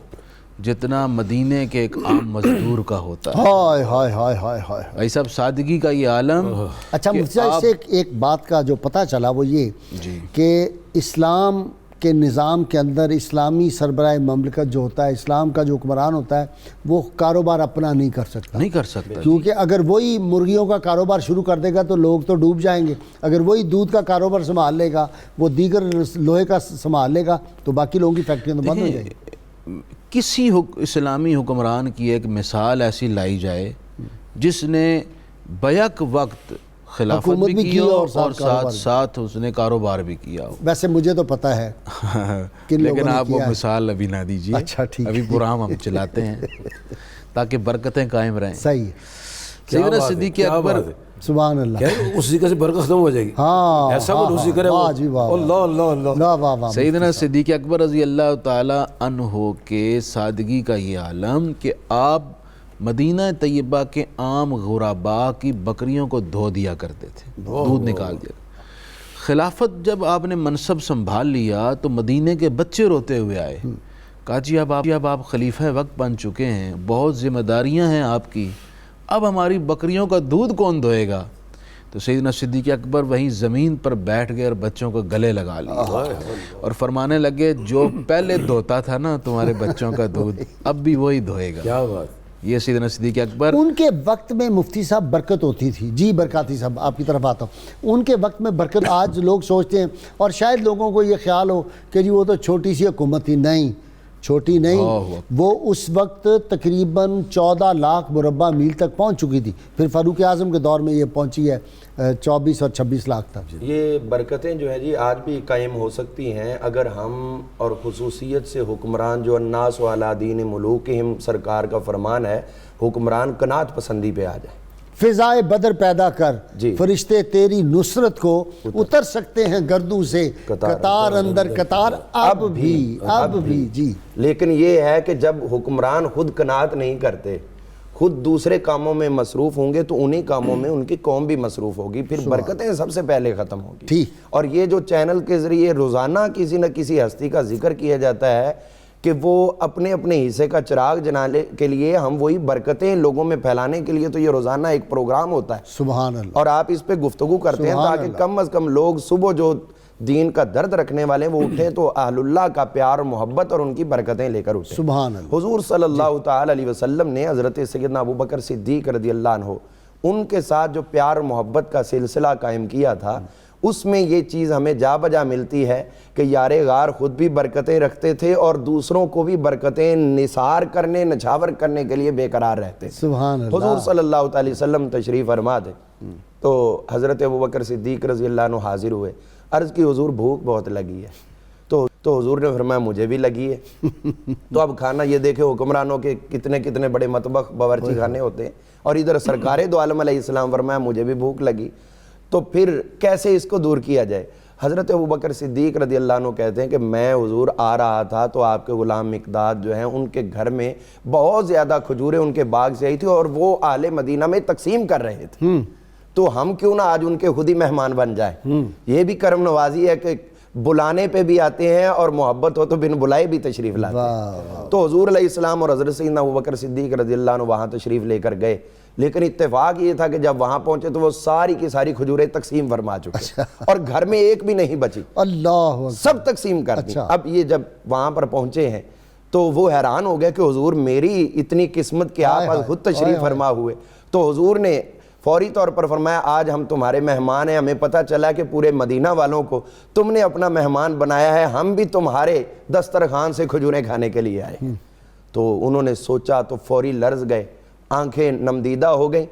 جتنا مدینے کے ایک عام مزدور کا ہوتا ہے۔ ہائے ہائے ہائے ہائے ہائے۔ بھائی صاحب، سادگی کا یہ عالم۔ اچھا مفتی صاحب، اس سے ایک بات کا جو پتہ چلا وہ یہ کہ اسلام کے نظام کے اندر اسلامی سربراہ مملکت جو ہوتا ہے، اسلام کا جو حکمران ہوتا ہے، وہ کاروبار اپنا نہیں کر سکتا، کیونکہ اگر وہی مرغیوں کا کاروبار شروع کر دے گا تو لوگ تو ڈوب جائیں گے۔ اگر وہی دودھ کا کاروبار سنبھال لے گا، وہ دیگر لوہے کا سنبھال لے گا تو باقی لوگوں کی فیکٹریاں تو بند ہو جائیں گی۔ کسی اسلامی حکمران کی ایک مثال ایسی لائی جائے جس نے بیک وقت خلافت بھی کیا اور ساتھ ساتھ اس نے کاروبار بھی کیا ہو۔ ویسے مجھے تو پتہ ہے لیکن آپ وہ مثال ابھی نہ دیجیے، اچھا ٹھیک، ابھی پروگرام ہم چلاتے ہیں تاکہ برکتیں قائم رہیں۔ صحیح ہے۔ سیدنا صدیق اکبر، سبحان اللہ، اسی کا سے برکت ختم ہو جائے گی۔ ہاں، ایسا کچھ اسی کرے اللہ اللہ اللہ۔ سیدنا صدیق اکبر رضی اللہ تعالی عنہ کے سادگی کا یہ عالم کہ آپ مدینہ طیبہ کے عام غرباء کی بکریوں کو دھو دیا کرتے تھے، دودھ نکال دیا۔ خلافت جب آپ نے منصب سنبھال لیا تو مدینے کے بچے روتے ہوئے آئے، کہا جی اب آپ خلیفہ وقت بن چکے ہیں، بہت ذمہ داریاں ہیں آپ کی، اب ہماری بکریوں کا دودھ کون دھوئے گا؟ تو سیدنا صدیق اکبر وہیں زمین پر بیٹھ گئے اور بچوں کو گلے لگا لیا اور فرمانے لگے جو پہلے دھوتا تھا نا تمہارے بچوں کا دودھ، اب بھی وہی دھوئے گا۔ کیا بات! یہ سیدنا صدیق اکبر، ان کے وقت میں مفتی صاحب برکت ہوتی تھی۔ جی برکاتی صاحب آپ کی طرف آتا ہوں۔ ان کے وقت میں برکت، آج لوگ سوچتے ہیں اور شاید لوگوں کو یہ خیال ہو کہ جی وہ تو چھوٹی سی حکومت تھی، نہیں، چھوٹی نہیں، وہ اس وقت تقریباً 14 لاکھ مربع میل تک پہنچ چکی تھی، پھر فاروق اعظم کے دور میں یہ پہنچی ہے 24 اور 26 لاکھ تک۔ یہ برکتیں جو ہیں جی آج بھی قائم ہو سکتی ہیں اگر ہم، اور خصوصیت سے حکمران جو الناس علی دین ملوکہم سرکار کا فرمان ہے، حکمران قناعت پسندی پہ آ جائے۔ فضائے بدر پیدا کر، فرشتے تیری نصرت کو اتر سکتے ہیں گردوں سے، قطار اندر قطار اب بھی جی۔ لیکن یہ ہے کہ جب حکمران خود قناعت نہیں کرتے، خود دوسرے کاموں میں مصروف ہوں گے تو انہی کاموں میں ان کی قوم بھی مصروف ہوگی، پھر برکتیں سب سے پہلے ختم ہوگی۔ اور یہ جو چینل کے ذریعے روزانہ کسی نہ کسی ہستی کا ذکر کیا جاتا ہے کہ وہ اپنے اپنے حصے کا چراغ جلانے کے لیے، ہم وہی برکتیں لوگوں میں پھیلانے کے لیے تو یہ روزانہ ایک پروگرام ہوتا ہے، سبحان اللہ، اور آپ اس پہ گفتگو کرتے ہیں تاکہ کم از کم لوگ صبح جو دین کا درد رکھنے والے ہیں وہ اٹھیں تو اہل اللہ کا پیار اور محبت اور ان کی برکتیں لے کر اٹھیں۔ سبحان اللہ۔ حضور صلی اللہ تعالی علیہ وسلم نے حضرت سیدنا ابوبکر صدیق رضی اللہ عنہ ان کے ساتھ جو پیار اور محبت کا سلسلہ قائم کیا تھا، اس میں یہ چیز ہمیں جا بجا ملتی ہے کہ یار غار خود بھی برکتیں رکھتے تھے اور دوسروں کو بھی برکتیں نثار کرنے، نچھاور کرنے کے لیے بے قرار رہتے تھے۔ سبحان اللہ۔ حضور صلی اللہ تعالی وسلم تشریف فرما تھے تو حضرت ابوبکر صدیق رضی اللہ عنہ حاضر ہوئے، عرض کی حضور بھوک بہت لگی ہے، تو حضور نے فرمایا مجھے بھی لگی ہے۔ تو اب کھانا یہ دیکھے حکمرانوں کے کتنے بڑے مطبخ باورچی خانے ہوتے ہیں، اور ادھر سرکار دو عالم علیہ السلام فرمایا مجھے بھی بھوک لگی، تو پھر کیسے اس کو دور کیا جائے؟ حضرت ابوبکر صدیق رضی اللہ عنہ کہتے ہیں کہ میں حضور آ رہا تھا تو آپ کے غلام مقداد جو ہیں ان کے گھر میں بہت زیادہ کھجوریں ان کے باغ سے آئی تھی اور وہ اہل مدینہ میں تقسیم کر رہے تھے، تو ہم کیوں نہ آج ان کے خود ہی مہمان بن جائیں۔ یہ بھی کرم نوازی ہے کہ بلانے پہ بھی آتے ہیں اور محبت ہو تو بن بلائے بھی تشریف لاتے ہیں۔ تو حضور علیہ السلام اور حضرت سیدنا ابوبکر صدیق رضی اللہ عنہ وہاں تشریف لے کر گئے، لیکن اتفاق یہ تھا کہ جب وہاں پہنچے تو وہ ساری کی ساری کھجوریں تقسیم فرما چکے اور گھر میں ایک بھی نہیں بچی، اللہ سب تقسیم کر دی۔ اب یہ جب وہاں پر پہنچے ہیں تو وہ حیران ہو گئے کہ حضور میری اتنی قسمت کہ آپ خود تشریف فرما ہوئے۔ تو حضور نے فوری طور پر فرمایا آج ہم تمہارے مہمان ہیں، ہمیں پتہ چلا کہ پورے مدینہ والوں کو تم نے اپنا مہمان بنایا ہے، ہم بھی تمہارے دسترخوان سے کھجوریں کھانے کے لیے آئے۔ تو انہوں نے سوچا تو فوری لرز گئے، آنکھیں نمدیدہ ہو گئیں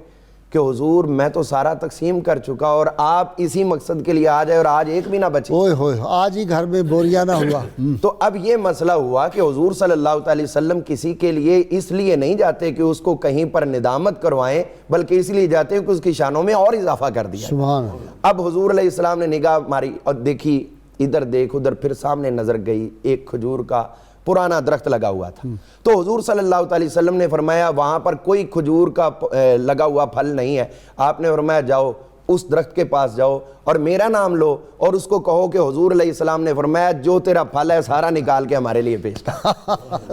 کہ حضور میں تو سارا تقسیم کر چکا اور آپ اسی مقصد کے لیے آ جائے اور آج ایک بھی نہ بچی، اوئے ہوئے آج ہی گھر میں بوریا نہ ہوا۔ تو اب یہ مسئلہ ہوا کہ حضور صلی اللہ علیہ وسلم کسی کے لیے اس لیے نہیں جاتے کہ اس کو کہیں پر ندامت کروائیں، بلکہ اس لیے جاتے ہیں کہ اس کی شانوں میں اور اضافہ کر دیا۔ سبحان اللہ۔ اب حضور علیہ السلام نے نگاہ ماری اور دیکھی، ادھر دیکھ ادھر، پھر سامنے نظر گئی ایک کھجور کا پرانا درخت لگا ہوا تھا، تو حضور صلی اللہ علیہ وسلم نے فرمایا وہاں پر کوئی کھجور کا لگا ہوا پھل نہیں ہے، آپ نے فرمایا جاؤ اس درخت کے پاس جاؤ اور میرا نام لو اور اس کو کہو کہ حضور علیہ السلام نے فرمایا جو تیرا پھل ہے سارا نکال کے ہمارے لیے پیش کر۔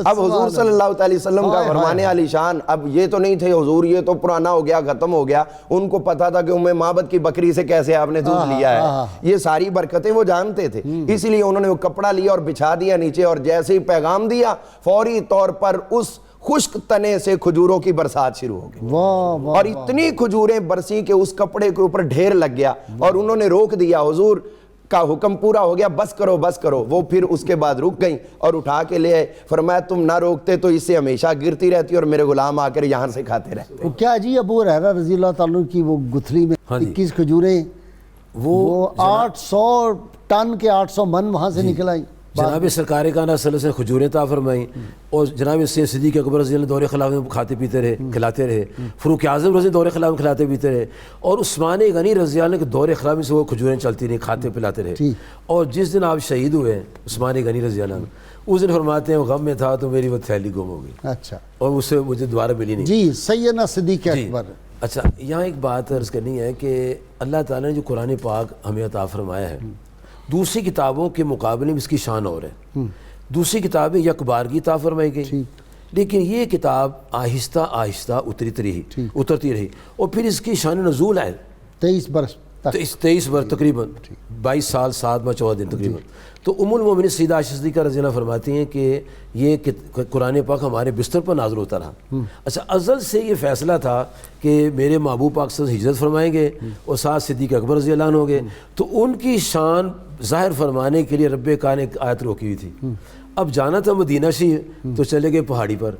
اب حضور صلی اللہ علیہ وسلم کا فرمانے علی شان، اب یہ تو نہیں تھے حضور یہ تو پرانا ہو گیا ختم ہو گیا، ان کو پتا تھا کہ ام معبد کی بکری سے کیسے آپ نے دودھ لیا ہے، یہ ساری برکتیں وہ جانتے تھے، اس لیے انہوں نے وہ کپڑا لیا اور بچھا دیا نیچے، اور جیسے ہی پیغام دیا فوری طور پر اس خشک تنے سے کھجوروں کی برسات شروع ہو گئی، اور اتنی کھجوریں برسی کہ اس کپڑے کے اوپر ڈھیر لگ گیا، اور انہوں نے روک دیا، حضور کا حکم پورا ہو گیا، بس کرو بس کرو۔ وہ پھر اس کے بعد رک گئیں اور اٹھا کے لے آئے، فرمایا تم نہ روکتے تو اس سے ہمیشہ گرتی رہتی اور میرے غلام آ کر یہاں سے کھاتے رہتے۔ وہ کیا جی ابو ہریرہ رضی اللہ تعالیٰ کی وہ گتھری میں 21 کھجوریں، وہ 800 ٹن کے 800 من وہاں سے نکل آئیں۔ جناب سرکار کائنات صلی اللہ علیہ وسلم سے کھجوریں عطا فرمائیں، اور جناب صدیق اکبر رضی اللہ دور خلافت میں کھاتے پیتے رہے، کھلاتے رہے، فاروق اعظم رضی دور خلافت میں کھلاتے پیتے رہے، اور عثمان غنی رضی اللہ عنہ کے دور خلافت سے وہ کھجوریں چلتی رہی، کھاتے پلاتے رہے۔ اور جس دن آپ شہید ہوئے عثمان غنی رضی اللہ عنہ، اس دن فرماتے ہیں وہ غم میں تھا تو میری وہ تھیلی گم ہو گئی، اچھا، اور اس سے مجھے دوبارہ ملی نہیں۔ جی سیدنا صدیق اکبر۔ اچھا یہاں ایک بات عرض کرنی ہے کہ اللہ تعالیٰ نے جو قرآن پاک ہمیں عطا فرمایا ہے، دوسری کتابوں کے مقابلے میں اس کی شان اور ہے۔ دوسری کتابیں یک بارگی عطا فرمائی گئی، لیکن یہ کتاب آہستہ آہستہ اترتی رہی، اور پھر اس کی شان نزول ہے 23 برس 23 برس تقریباً 22 سال 7 ماہ 14 دن تقریباً۔ تو ام المومنین سیدہ عائشہ صدیقہ رضی اللہ فرماتی ہیں کہ یہ قرآن پاک ہمارے بستر پر نازل ہوتا رہا۔ اچھا ازل سے یہ فیصلہ تھا کہ میرے محبوب پاک سے ہجرت فرمائیں گے اور ساتھ صدیق اکبر رضی اللہ عنہ ہوں گے، تو ان کی شان ظاہر فرمانے کے لیے رب کائنات نے ایک آیت روکی ہوئی تھی، اب جانا تھا مدینہ شریف تو چلے گئے پہاڑی پر،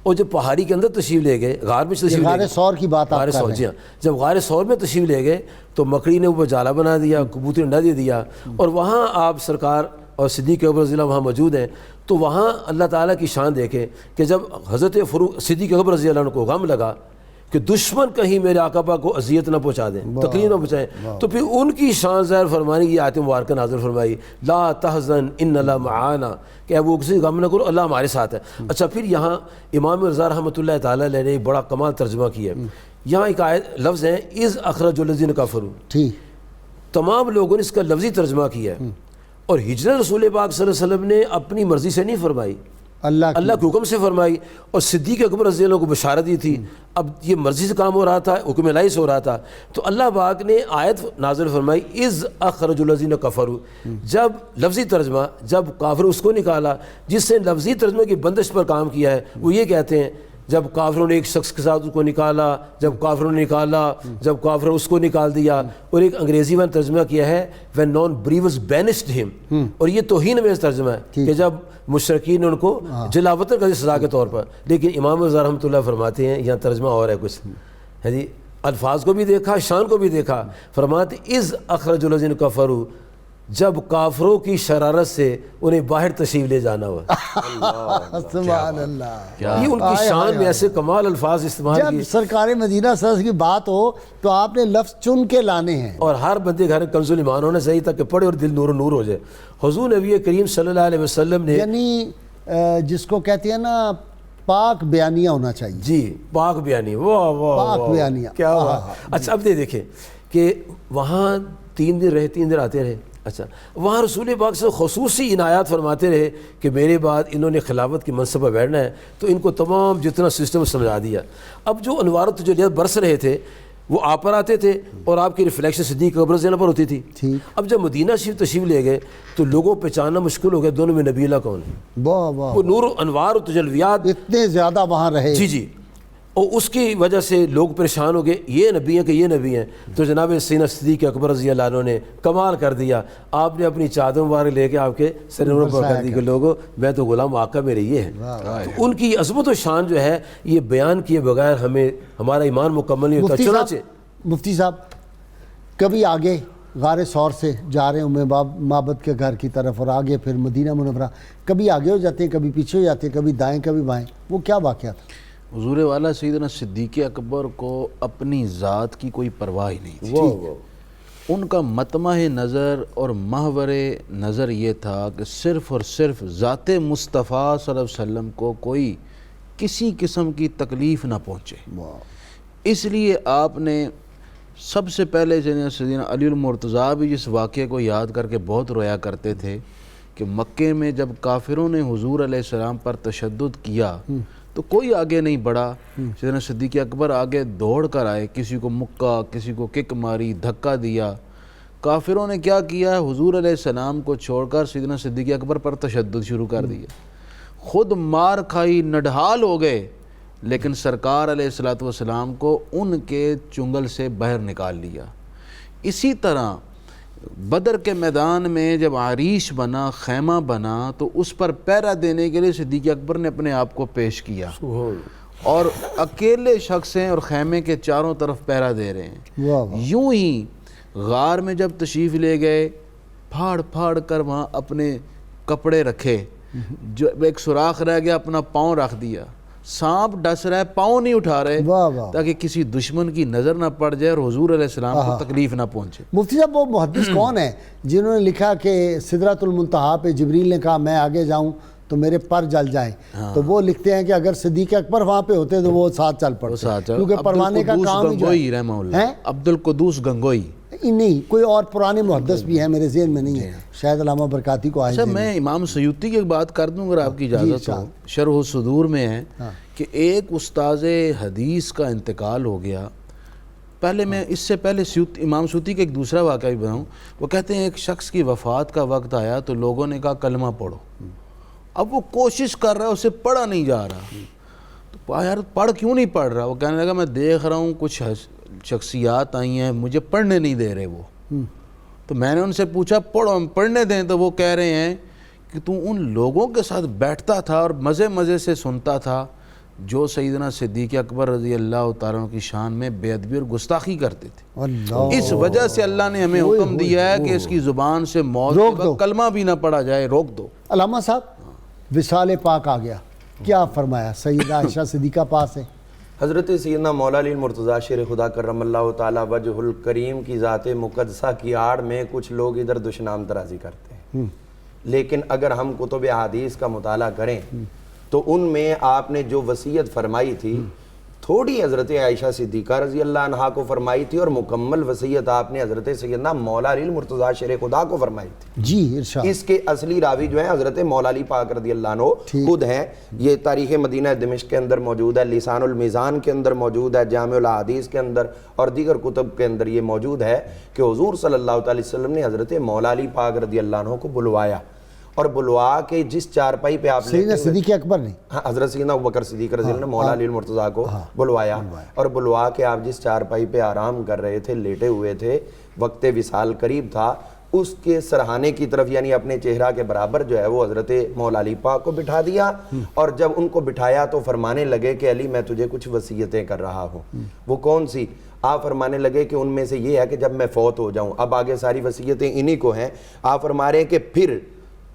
اور جب پہاڑی کے اندر تشریف لے گئے، غار میں تشریف لے غار گئے، ثور کی بات آپ غار کر ثور، رہے جی ہیں۔ ہاں، جب غار ثور میں تشریف لے گئے تو مکڑی نے اوپر جالا بنا دیا، کبوتر انڈا دے دیا، اور وہاں آپ سرکار اور صدیق اکبر رضی اللہ وہاں موجود ہیں، تو وہاں اللہ تعالیٰ کی شان دیکھیں کہ جب حضرت صدیق اکبر رضی اللہ عنہ کو غم لگا کہ دشمن کہیں میرے آقا پاک کو اذیت نہ پہنچا دیں، تکلیف نہ پہنچائیں، تو پھر ان کی شان ظاہر فرمانے کی آیت مبارکہ نازل فرمائی، لا تحزن ان اللہ معانا، کہ وہ کسی غم نہ کرو، اللہ ہمارے ساتھ ہے۔ اچھا، پھر یہاں امام رضا رحمۃ اللہ تعالیٰ علیہ نے ایک بڑا کمال ترجمہ کیا ہے، یہاں ایک آیت لفظ ہیں اذ اخرج الذین کفروا، ٹھیک، تمام لوگوں نے اس کا لفظی ترجمہ کیا ہے، اور ہجرت رسول پاک صلی اللہ علیہ وسلم نے اپنی مرضی سے نہیں فرمائی، اللہ کے حکم سے فرمائی، اور صدیق اکبر رضی اللہ عنہ کو بشارت دی تھی۔ اب یہ مرضی سے کام ہو رہا تھا، حکم الہی سے ہو رہا تھا، تو اللہ پاک نے آیت نازل فرمائی اذ اخرج الذین کفروا، جب لفظی ترجمہ، جب کافر اس کو نکالا جس سے لفظی ترجمے کی بندش پر کام کیا ہے، وہ یہ کہتے ہیں جب کافروں نے ایک شخص کے ساتھ اس کو نکالا، جب کافروں نے نکالا، جب کافروں نے اس کو نکال دیا، اور ایک انگریزی میں ترجمہ کیا ہے when non-believers banished him، اور یہ توہین میں ترجمہ ہے کہ جب مشرکین نے ان کو جلاوطن کا سزا کے طور پر، لیکن امام رضا رحمۃ اللہ فرماتے ہیں یہاں ترجمہ اور ہے کچھ ہے جی، الفاظ کو بھی دیکھا، شان کو بھی دیکھا، فرماتے اذ اخرج الذین کفروا، جب کافروں کی شرارت سے انہیں باہر تشریف لے جانا ہوا، سبحان اللہ، یہ ان کی شان میں ایسے کمال الفاظ استعمال جب کیے، سرکار مدینہ صلی اللہ علیہ وسلم کی بات ہو تو آپ نے لفظ چن کے لانے ہیں، اور ہر بندے گھر کنز ایمان ہونا چاہیے تاکہ پڑھے اور دل نور و نور ہو جائے۔ حضور نبی کریم صلی اللہ علیہ وسلم نے، یعنی جس کو کہتے ہیں نا پاک بیانیہ ہونا چاہیے، جی پاک بیانی، واہ واہ پاک بیانیہ، کیا ہوا۔ اچھا اب دیکھیں کہ وہاں 3 دن رہے، 3 دن آتے رہے، اچھا وہاں رسول پاک سے خصوصی عنایات فرماتے رہے کہ میرے بعد انہوں نے خلافت کی منصب پر بیٹھنا ہے، تو ان کو تمام جتنا سسٹم سمجھا دیا۔ اب جو انوار التجلیات برس رہے تھے وہ آپ پر آتے تھے اور آپ کی ریفلیکشن صدیق اکبر رضی اللہ پر ہوتی تھی۔ اب جب مدینہ شریف تشریف لے گئے تو لوگوں پہچاننا مشکل ہو گیا دونوں میں نبی اللہ کون ہے، واہ واہ، وہ نور انوار و تجلیات اتنے زیادہ وہاں رہے، جی جی، اور اس کی وجہ سے لوگ پریشان ہو گئے، یہ نبی ہیں کہ یہ نبی ہیں، تو جناب سیدنا صدیق اکبر رضی اللہ عنہ نے کمال کر دیا، آپ نے اپنی چادر مبارک لے کے آپ کے سر پر کر دی کہ لوگوں میں تو غلام آقا میرے یہ ہیں۔ تو ان کی عظمت و شان جو ہے یہ بیان کیے بغیر ہمیں ہمارا ایمان مکمل نہیں ہوتا۔ چنانچہ مفتی صاحب کبھی آگے غار ثور سے جا رہے ہیں معبد کے گھر کی طرف اور آگے پھر مدینہ منورہ، کبھی آگے ہو جاتے ہیں، کبھی پیچھے ہو جاتے ہیں، کبھی دائیں کبھی بائیں، وہ کیا واقعہ تھا؟ حضور والا سیدنا صدیق اکبر کو اپنی ذات کی کوئی پرواہ ہی نہیں تھی، ان کا مطمع نظر اور محور نظر یہ تھا کہ صرف اور صرف ذات مصطفیٰ صلی اللہ علیہ وسلم کو کوئی کسی قسم کی تکلیف نہ پہنچے، اس لیے آپ نے سب سے پہلے سیدنا علی المرتضیٰ بھی جس واقعے کو یاد کر کے بہت رویا کرتے تھے کہ مکے میں جب کافروں نے حضور علیہ السلام پر تشدد کیا تو کوئی آگے نہیں بڑھا، سیدنا صدیق اکبر آگے دوڑ کر آئے، کسی کو مکہ، کسی کو کک ماری، دھکا دیا۔ کافروں نے کیا کیا، حضور علیہ السلام کو چھوڑ کر سیدنا صدیق اکبر پر تشدد شروع کر دیا، خود مار کھائی، نڈھال ہو گئے، لیکن سرکار علیہ السلام کو ان کے چنگل سے باہر نکال لیا۔ اسی طرح بدر کے میدان میں جب عریش بنا، خیمہ بنا، تو اس پر پہرا دینے کے لیے صدیق اکبر نے اپنے آپ کو پیش کیا، اور اکیلے شخص ہیں اور خیمے کے چاروں طرف پہرا دے رہے ہیں۔ یوں ہی غار میں جب تشریف لے گئے، پھاڑ پھاڑ کر وہاں اپنے کپڑے رکھے، جو ایک سوراخ رہ گیا اپنا پاؤں رکھ دیا، سانپ ڈس رہا ہے پاؤں نہیں اٹھا رہے تاکہ کسی دشمن کی نظر نہ پڑ جائے اور حضور علیہ السلام کو تکلیف نہ پہنچے۔ مفتی صاحب وہ محدث کون ہیں جنہوں نے لکھا کہ سدرۃ المنتہا پہ جبریل نے کہا میں آگے جاؤں تو میرے پر جل جائیں، تو وہ لکھتے ہیں کہ اگر صدیق اکبر وہاں پہ ہوتے تو وہ ساتھ چل پڑتے، کیونکہ پروانے کا کام ہی جو ہے عبدالقدوس گنگوئی، نہیں کوئی اور پرانے محدث بھی ہیں میرے ذہن میں نہیں ہے، شاید علامہ برکاتی کو آئے۔ اچھا میں امام سیوطی کی بات کر دوں اگر آپ کی اجازت ہو، شرح الصدور میں ہے کہ ایک استاذ حدیث کا انتقال ہو گیا۔ پہلے میں اس سے پہلے امام سیوطی کا ایک دوسرا واقعہ بھی بتاؤں، وہ کہتے ہیں ایک شخص کی وفات کا وقت آیا تو لوگوں نے کہا کلمہ پڑھو، اب وہ کوشش کر رہا ہے، اسے پڑھا نہیں جا رہا، تو یار پڑھ کیوں نہیں پڑھ رہا؟ وہ کہنے لگا میں دیکھ رہا ہوں کچھ شخصیات آئی ہیں مجھے پڑھنے نہیں دے رہے وہ، تو میں نے ان سے پوچھا پڑھو، ہم پڑھنے دیں، تو وہ کہہ رہے ہیں کہ تو ان لوگوں کے ساتھ بیٹھتا تھا اور مزے مزے سے سنتا تھا جو سیدنا صدیق اکبر رضی اللہ تعالیٰ عنہ کی شان میں بے ادبی اور گستاخی کرتے تھے. اس وجہ سے اللہ نے ہمیں حکم دیا ہے کہ اس کی زبان سے موت کے وقت کلمہ بھی نہ پڑھا جائے, روک دو. علامہ صاحب وصال پاک آ گیا, کیا فرمایا؟ سیدہ عائشہ صدیقہ پاس ہے. حضرت سیدنا مولا علی المرتضیٰ شیر خدا کرم اللہ تعالیٰ وجہ الکریم کی ذات مقدسہ کی آڑ میں کچھ لوگ ادھر دشنام درازی کرتے ہیں, لیکن اگر ہم کتب احادیث کا مطالعہ کریں تو ان میں آپ نے جو وصیت فرمائی تھی تھوڑی حضرت عائشہ صدیقہ رضی اللہ عنہا کو فرمائی تھی, اور مکمل وصیت آپ نے حضرت سیدنا مولا علی المرتضیٰ شیر خدا کو فرمائی تھی. جی ارشاد. اس کے اصلی راوی جو ہیں حضرت مولا علی پاک رضی اللہ عنہ خود ہیں. یہ تاریخ مدینہ دمشق کے اندر موجود ہے, لسان المیزان کے اندر موجود ہے, جامع الاحادیث کے اندر اور دیگر کتب کے اندر یہ موجود ہے کہ حضور صلی اللہ علیہ وسلم نے حضرت مولا علی پاک رضی اللہ عنہ کو بلوایا, اور بلوا کے جس چارپائی پہ آپ سیدنا صدیق اکبر نے, حضرت سیدنا ابوبکر صدیق رضی اللہ عنہ مولا علی المرتضیٰ کو بلوایا, اور بلوا کے آپ جس چارپائی پہ آرام کر رہے تھے, لیٹے ہوئے تھے, وقت وصال قریب تھا, اس کے سرہانے کی طرف یعنی اپنے چہرہ کے برابر جو ہے وہ حضرت مولا علی پاک کو بٹھا دیا, اور جب ان کو بٹھایا تو فرمانے لگے کہ علی میں تجھے کچھ وصیتیں کر رہا ہوں. وہ کون سی؟ آپ فرمانے لگے کہ ان میں سے یہ ہے کہ جب میں فوت ہو جاؤں, اب آگے ساری وصیتیں انہی کو ہیں, آپ فرما رہے ہیں کہ پھر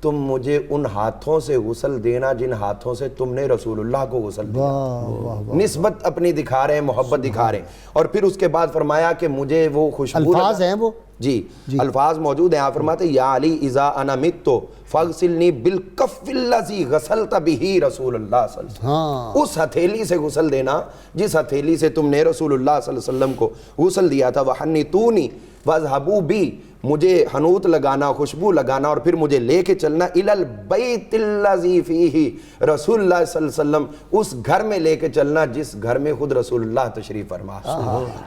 تم مجھے ان ہاتھوں سے غسل دینا جن ہاتھوں سے تم نے رسول اللہ کو غسل دیا. نسبت اپنی دکھا رہے ہیں, محبت دکھا رہے ہیں. اور پھر اس کے بعد فرمایا کہ مجھے وہ خوشبو, الفاظ ہیں وہ, جی الفاظ موجود ہیں. آپ فرماتے یا علی اذا انا مت فاغسلنی بالکف الذی غسلت بہ رسول اللہ صلی اللہ علیہ وسلم. اس ہتھیلی سے غسل دینا جس ہتھیلی سے تم نے رسول اللہ صلی اللہ علیہ وسلم کو غسل دیا تھا. وحنتونی واذهبوا بی, مجھے حنوت لگانا, خوشبو لگانا, اور پھر مجھے لے کے چلنا الی البیت الذی فیہ رسول اللہ صلی اللہ علیہ وسلم, اس گھر میں لے کے چلنا جس گھر میں خود رسول اللہ تشریف فرما.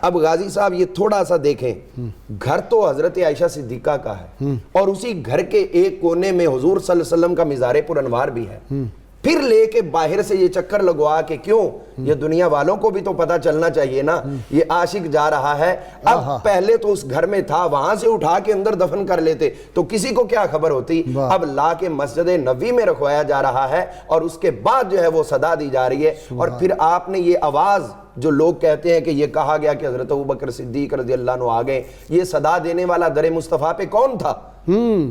اب غازی صاحب یہ تھوڑا سا دیکھیں, گھر تو حضرت عائشہ صدیقہ کا ہے, اور اسی گھر کے ایک کونے میں حضور صلی اللہ علیہ وسلم کا مزار پر انوار بھی ہے. پھر لے کے باہر سے یہ چکر لگوا کہ کیوں, یہ دنیا والوں کو بھی تو پتہ چلنا چاہیے نا, یہ عاشق جا رہا ہے. اب پہلے تو اس گھر میں تھا, وہاں سے اٹھا کے اندر دفن کر لیتے تو کسی کو کیا خبر ہوتی. اب لا کے مسجد نبوی میں رکھوایا جا رہا ہے, اور اس کے بعد جو ہے وہ صدا دی جا رہی ہے. اور پھر آپ نے یہ آواز جو لوگ کہتے ہیں کہ یہ کہا گیا کہ حضرت ابوبکر صدیق رضی اللہ عنہ آ گئے, یہ صدا دینے والا در مصطفیٰ پہ کون تھا؟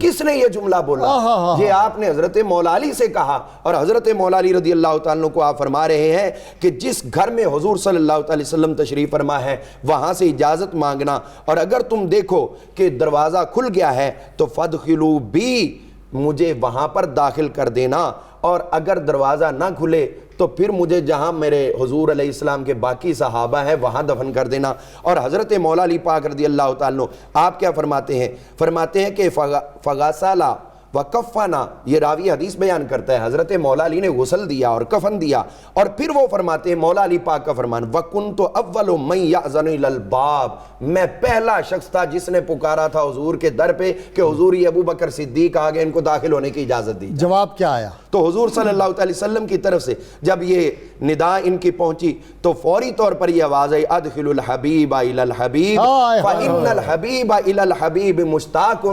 کس نے یہ جملہ بولا؟ یہ آپ نے حضرت مولا علی سے کہا, اور حضرت مولا علی رضی اللہ تعالیٰ عنہ کو آپ فرما رہے ہیں کہ جس گھر میں حضور صلی اللہ علیہ وسلم تشریف فرما ہے وہاں سے اجازت مانگنا, اور اگر تم دیکھو کہ دروازہ کھل گیا ہے تو فادخلوا بی, مجھے وہاں پر داخل کر دینا, اور اگر دروازہ نہ کھلے تو پھر مجھے جہاں میرے حضور علیہ السلام کے باقی صحابہ ہیں وہاں دفن کر دینا. اور حضرت مولا علی پاک رضی اللہ تعالیٰ عنہ آپ کیا فرماتے ہیں؟ فرماتے ہیں کہ فغسلا وکفنا, یہ راوی حدیث بیان کرتا ہے حضرت مولا علی نے غسل دیا اور کفن دیا. اور پھر وہ فرماتے ہیں مولا علی پاک کا فرمان, وَكُنْتُ أَوَّلُ مَنْ يَأْذَنُ إِلَى الْبَابِ, میں پہلا شخص تھا جس نے پکارا تھا حضور کے در پہ کہ حضور یہ ابو بکر صدیق آگے ان کو داخل ہونے کی اجازت دی. جواب کیا آیا؟ تو حضور صلی اللہ علیہ وسلم کی طرف سے جب یہ ندا ان کی پہنچی تو فوری طور پر یہ آواز آئی, ادخل الحبیب الی الحبیب فإن الحبیب الی الحبیب مشتاق,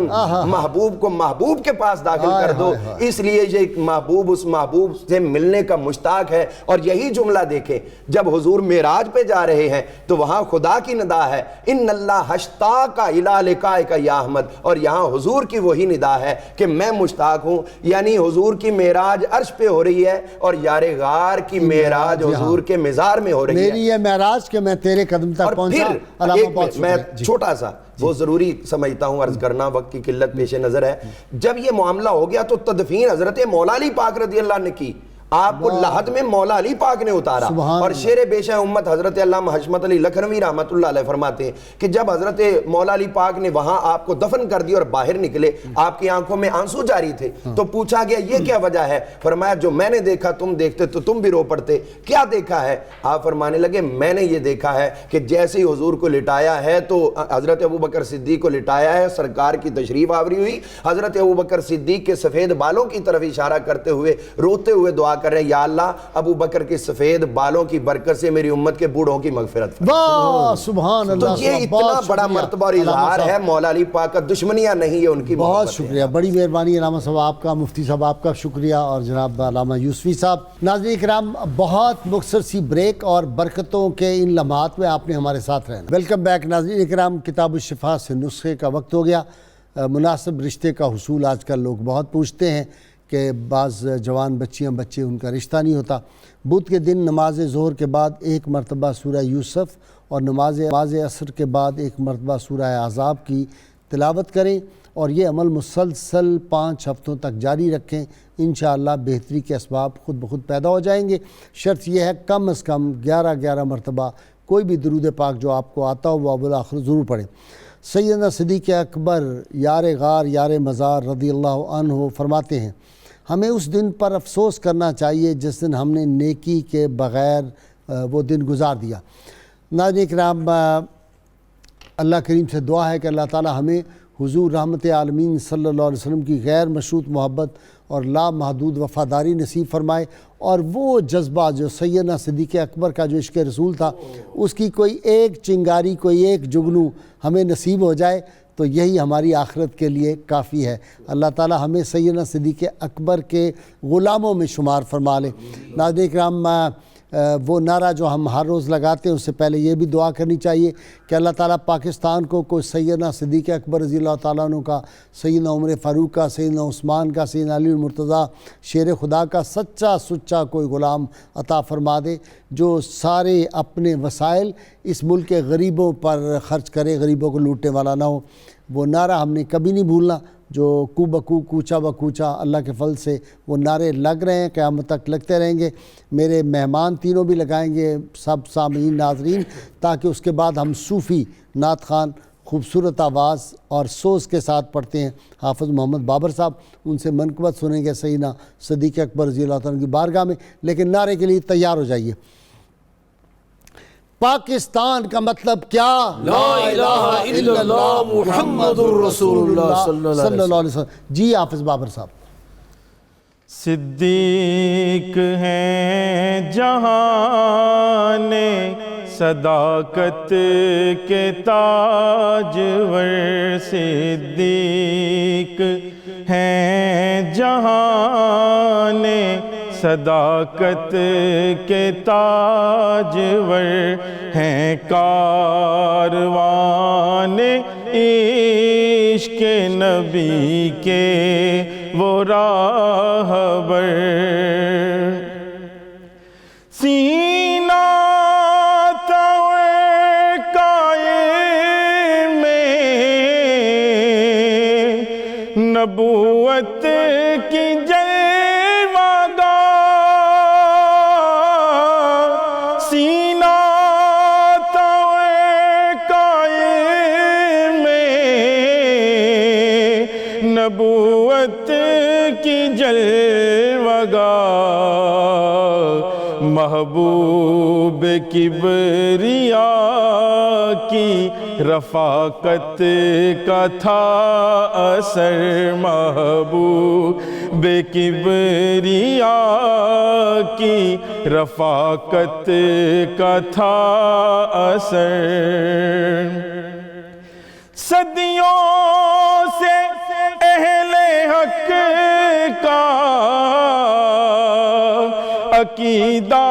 محبوب کو محبوب کے پاس داخل کر دو, اس لیے یہ محبوب اس محبوب سے ملنے کا مشتاق ہے. اور یہی جملہ دیکھیں جب حضور معراج پہ جا رہے ہیں تو وہاں خدا کی ندا ہے, ان اللہ اشتاق الی لقائک یا احمد, اور یہاں حضور کی وہی ندا ہے کہ میں مشتاق ہوں. یعنی حضور کی معراج عرش پہ ہو رہی ہے, اور یار غار کی معراج حضور کے مزار میں ہو رہی ہے. میری یہ معراج کہ میں تیرے قدم تک پہنچا. میں چھوٹا سا وہ ضروری سمجھتا ہوں عرض کرنا, وقت کی قلت پیش نظر ہے. جب یہ معاملہ ہو گیا تو تدفین حضرت مولا علی پاک رضی اللہ نے کی, آپ کو لحد میں مولا علی پاک نے اتارا. اور شیر بیشہ امت حضرت علامہ حشمت علی لکھنوی رحمۃ اللہ علیہ فرماتے ہیں کہ جب حضرت مولا علی پاک نے وہاں آپ کو دفن کر دیا اور باہر نکلے, آپ کی آنکھوں میں آنسو جاری تھے, تو پوچھا گیا یہ کیا وجہ ہے؟ فرمایا جو میں نے دیکھا تم دیکھتے تو تم بھی رو پڑتے. کیا دیکھا ہے؟ آپ فرمانے لگے میں نے یہ دیکھا ہے کہ جیسے ہی حضور کو لٹایا ہے تو حضرت ابوبکر صدیق کو لٹایا ہے, سرکار کی تشریف آوری ہوئی, حضرت ابوبکر صدیق کے سفید بالوں کی طرف اشارہ کرتے ہوئے روتے ہوئے دعا کر رہے ہیں یا اللہ ابو بکر کے سفید بالوں کی برکت سے میری امت کے بوڑھوں کی مغفرت فرما۔ واہ سبحان اللہ۔ تو یہ اتنا بڑا مرتبہ اور اظہار ہے مولا علی پاک کا، دشمنیاں نہیں ہے ان کی، بہت شکریہ، بڑی مہربانی علامہ صاحب آپ کا، مفتی صاحب آپ کا شکریہ، اور جناب علامہ یوسفی صاحب۔ ناظرین کرام، بہت مختصر سی بریک اور برکتوں کے ان لمحات میں آپ نے ہمارے ساتھ رہنا۔ ویلکم بیک ناظرین کرام، کتاب الشفا سے نسخے کا وقت ہو گیا۔ مناسب رشتے کا حصول آج کل لوگ بہت پوچھتے ہیں کہ بعض جوان بچیاں بچے ان کا رشتہ نہیں ہوتا۔ بدھ کے دن نماز ظہر کے بعد ایک مرتبہ سورہ یوسف اور نماز عصر کے بعد ایک مرتبہ سورہ احزاب کی تلاوت کریں اور یہ عمل مسلسل 5 ہفتوں تک جاری رکھیں، انشاءاللہ بہتری کے اسباب خود بخود پیدا ہو جائیں گے۔ شرط یہ ہے کم از کم 11 مرتبہ کوئی بھی درود پاک جو آپ کو آتا ہو وہ اول آخر ضرور پڑھیں۔ سیدنا صدیق اکبر یار غار یار مزار رضی اللہ عنہ فرماتے ہیں ہمیں اس دن پر افسوس کرنا چاہیے جس دن ہم نے نیکی کے بغیر وہ دن گزار دیا۔ ناظرین کرام، اللہ کریم سے دعا ہے کہ اللہ تعالی ہمیں حضور رحمت عالمین صلی اللہ علیہ وسلم کی غیر مشروط محبت اور لا محدود وفاداری نصیب فرمائے، اور وہ جذبہ جو سیدنا صدیق اکبر کا جو عشق رسول تھا اس کی کوئی ایک چنگاری، کوئی ایک جگنو ہمیں نصیب ہو جائے تو یہی ہماری آخرت کے لیے کافی ہے۔ اللہ تعالی ہمیں سیدنا صدیق اکبر کے غلاموں میں شمار فرما لے۔ ناظرین کرام، وہ نعرہ جو ہم ہر روز لگاتے ہیں اس سے پہلے یہ بھی دعا کرنی چاہیے کہ اللہ تعالیٰ پاکستان کو کوئی سیدنا صدیق اکبر رضی اللہ تعالیٰ عنہ کا، سیدنا عمر فاروق کا، سیدنا عثمان کا، سیدنا علی المرتضیٰ شیر خدا کا سچا کوئی غلام عطا فرما دے جو سارے اپنے وسائل اس ملک کے غریبوں پر خرچ کرے، غریبوں کو لوٹنے والا نہ ہو۔ وہ نعرہ ہم نے کبھی نہیں بھولنا جو کو بکو کوچا بکوچا اللہ کے فضل سے وہ نعرے لگ رہے ہیں، قیامت تک لگتے رہیں گے۔ میرے مہمان تینوں بھی لگائیں گے، سب سامعین ناظرین، تاکہ اس کے بعد ہم صوفی نعت خوان خوبصورت آواز اور سوز کے ساتھ پڑھتے ہیں حافظ محمد بابر صاحب، ان سے منقبت سنیں گے سیدنا صدیق اکبر رضی اللہ تعالیٰ کی بارگاہ میں۔ لیکن نعرے کے لیے تیار ہو جائیے۔ پاکستان کا مطلب کیا؟ لا الہ الا اللہ محمد الرسول اللہ صلی اللہ علیہ وسلم۔ جی حافظ بابر صاحب۔ صدیق ہیں جہان صداقت کے تاجور، صدیق ہیں جہان صداقت کے تاجور، ہیں کاروان عشق نبی کے وہ راہبر، سینہ قائم نبوت کی نبوت کی جلوہ گاہ، محبوب کبریا کی رفاقت کا تھا اثر، محبوب کبریا کی رفاقت کا تھا اثر، صدیوں سے اہل حق کا عقیدہ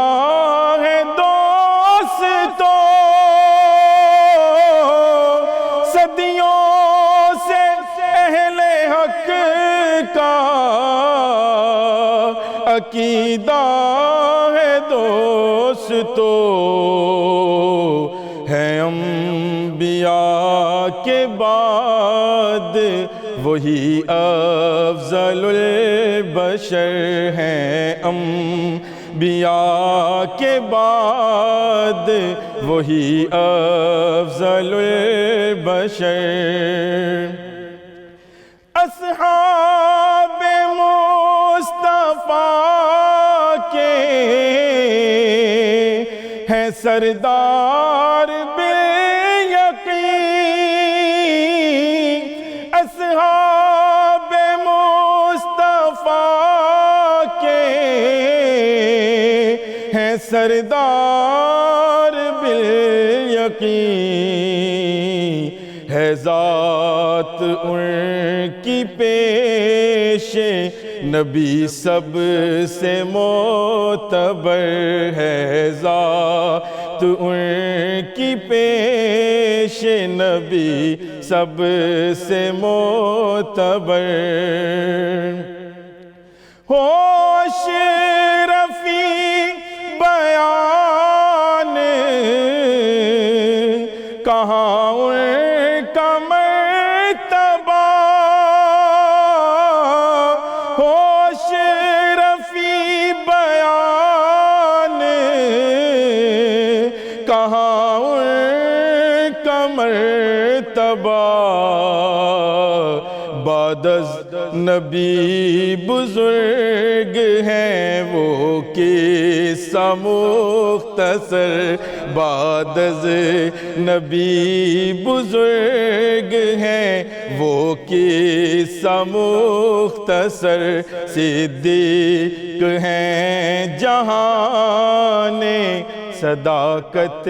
ہے دوستو، صدیوں سے اہل حق کا عقیدہ ہے دوستو، ہے انبیاء کے بعد وہی افضل البشر، ہیں انبیاء کے بعد وہی افضل البشر، اصحاب مصطفیٰ کے ہیں سردار بے یقین، اصحاب مصطفیٰ کے سردار بالیقین ہے ذات ان کی پیش نبی سب سے معتبر ہے ذات ان کی پیش نبی سب سے معتبر ہوش رفیع بیان کہاں ان کا مرتبہ ہوش رفیع بیان کہاں ان کا مرتبہ بعد از نبی بزرگ ہیں وہ قصہ مختصر بعد از نبی بزرگ ہیں وہ قصہ مختصر صدیق ہیں جہان صداقت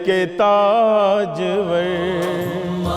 کے تاجور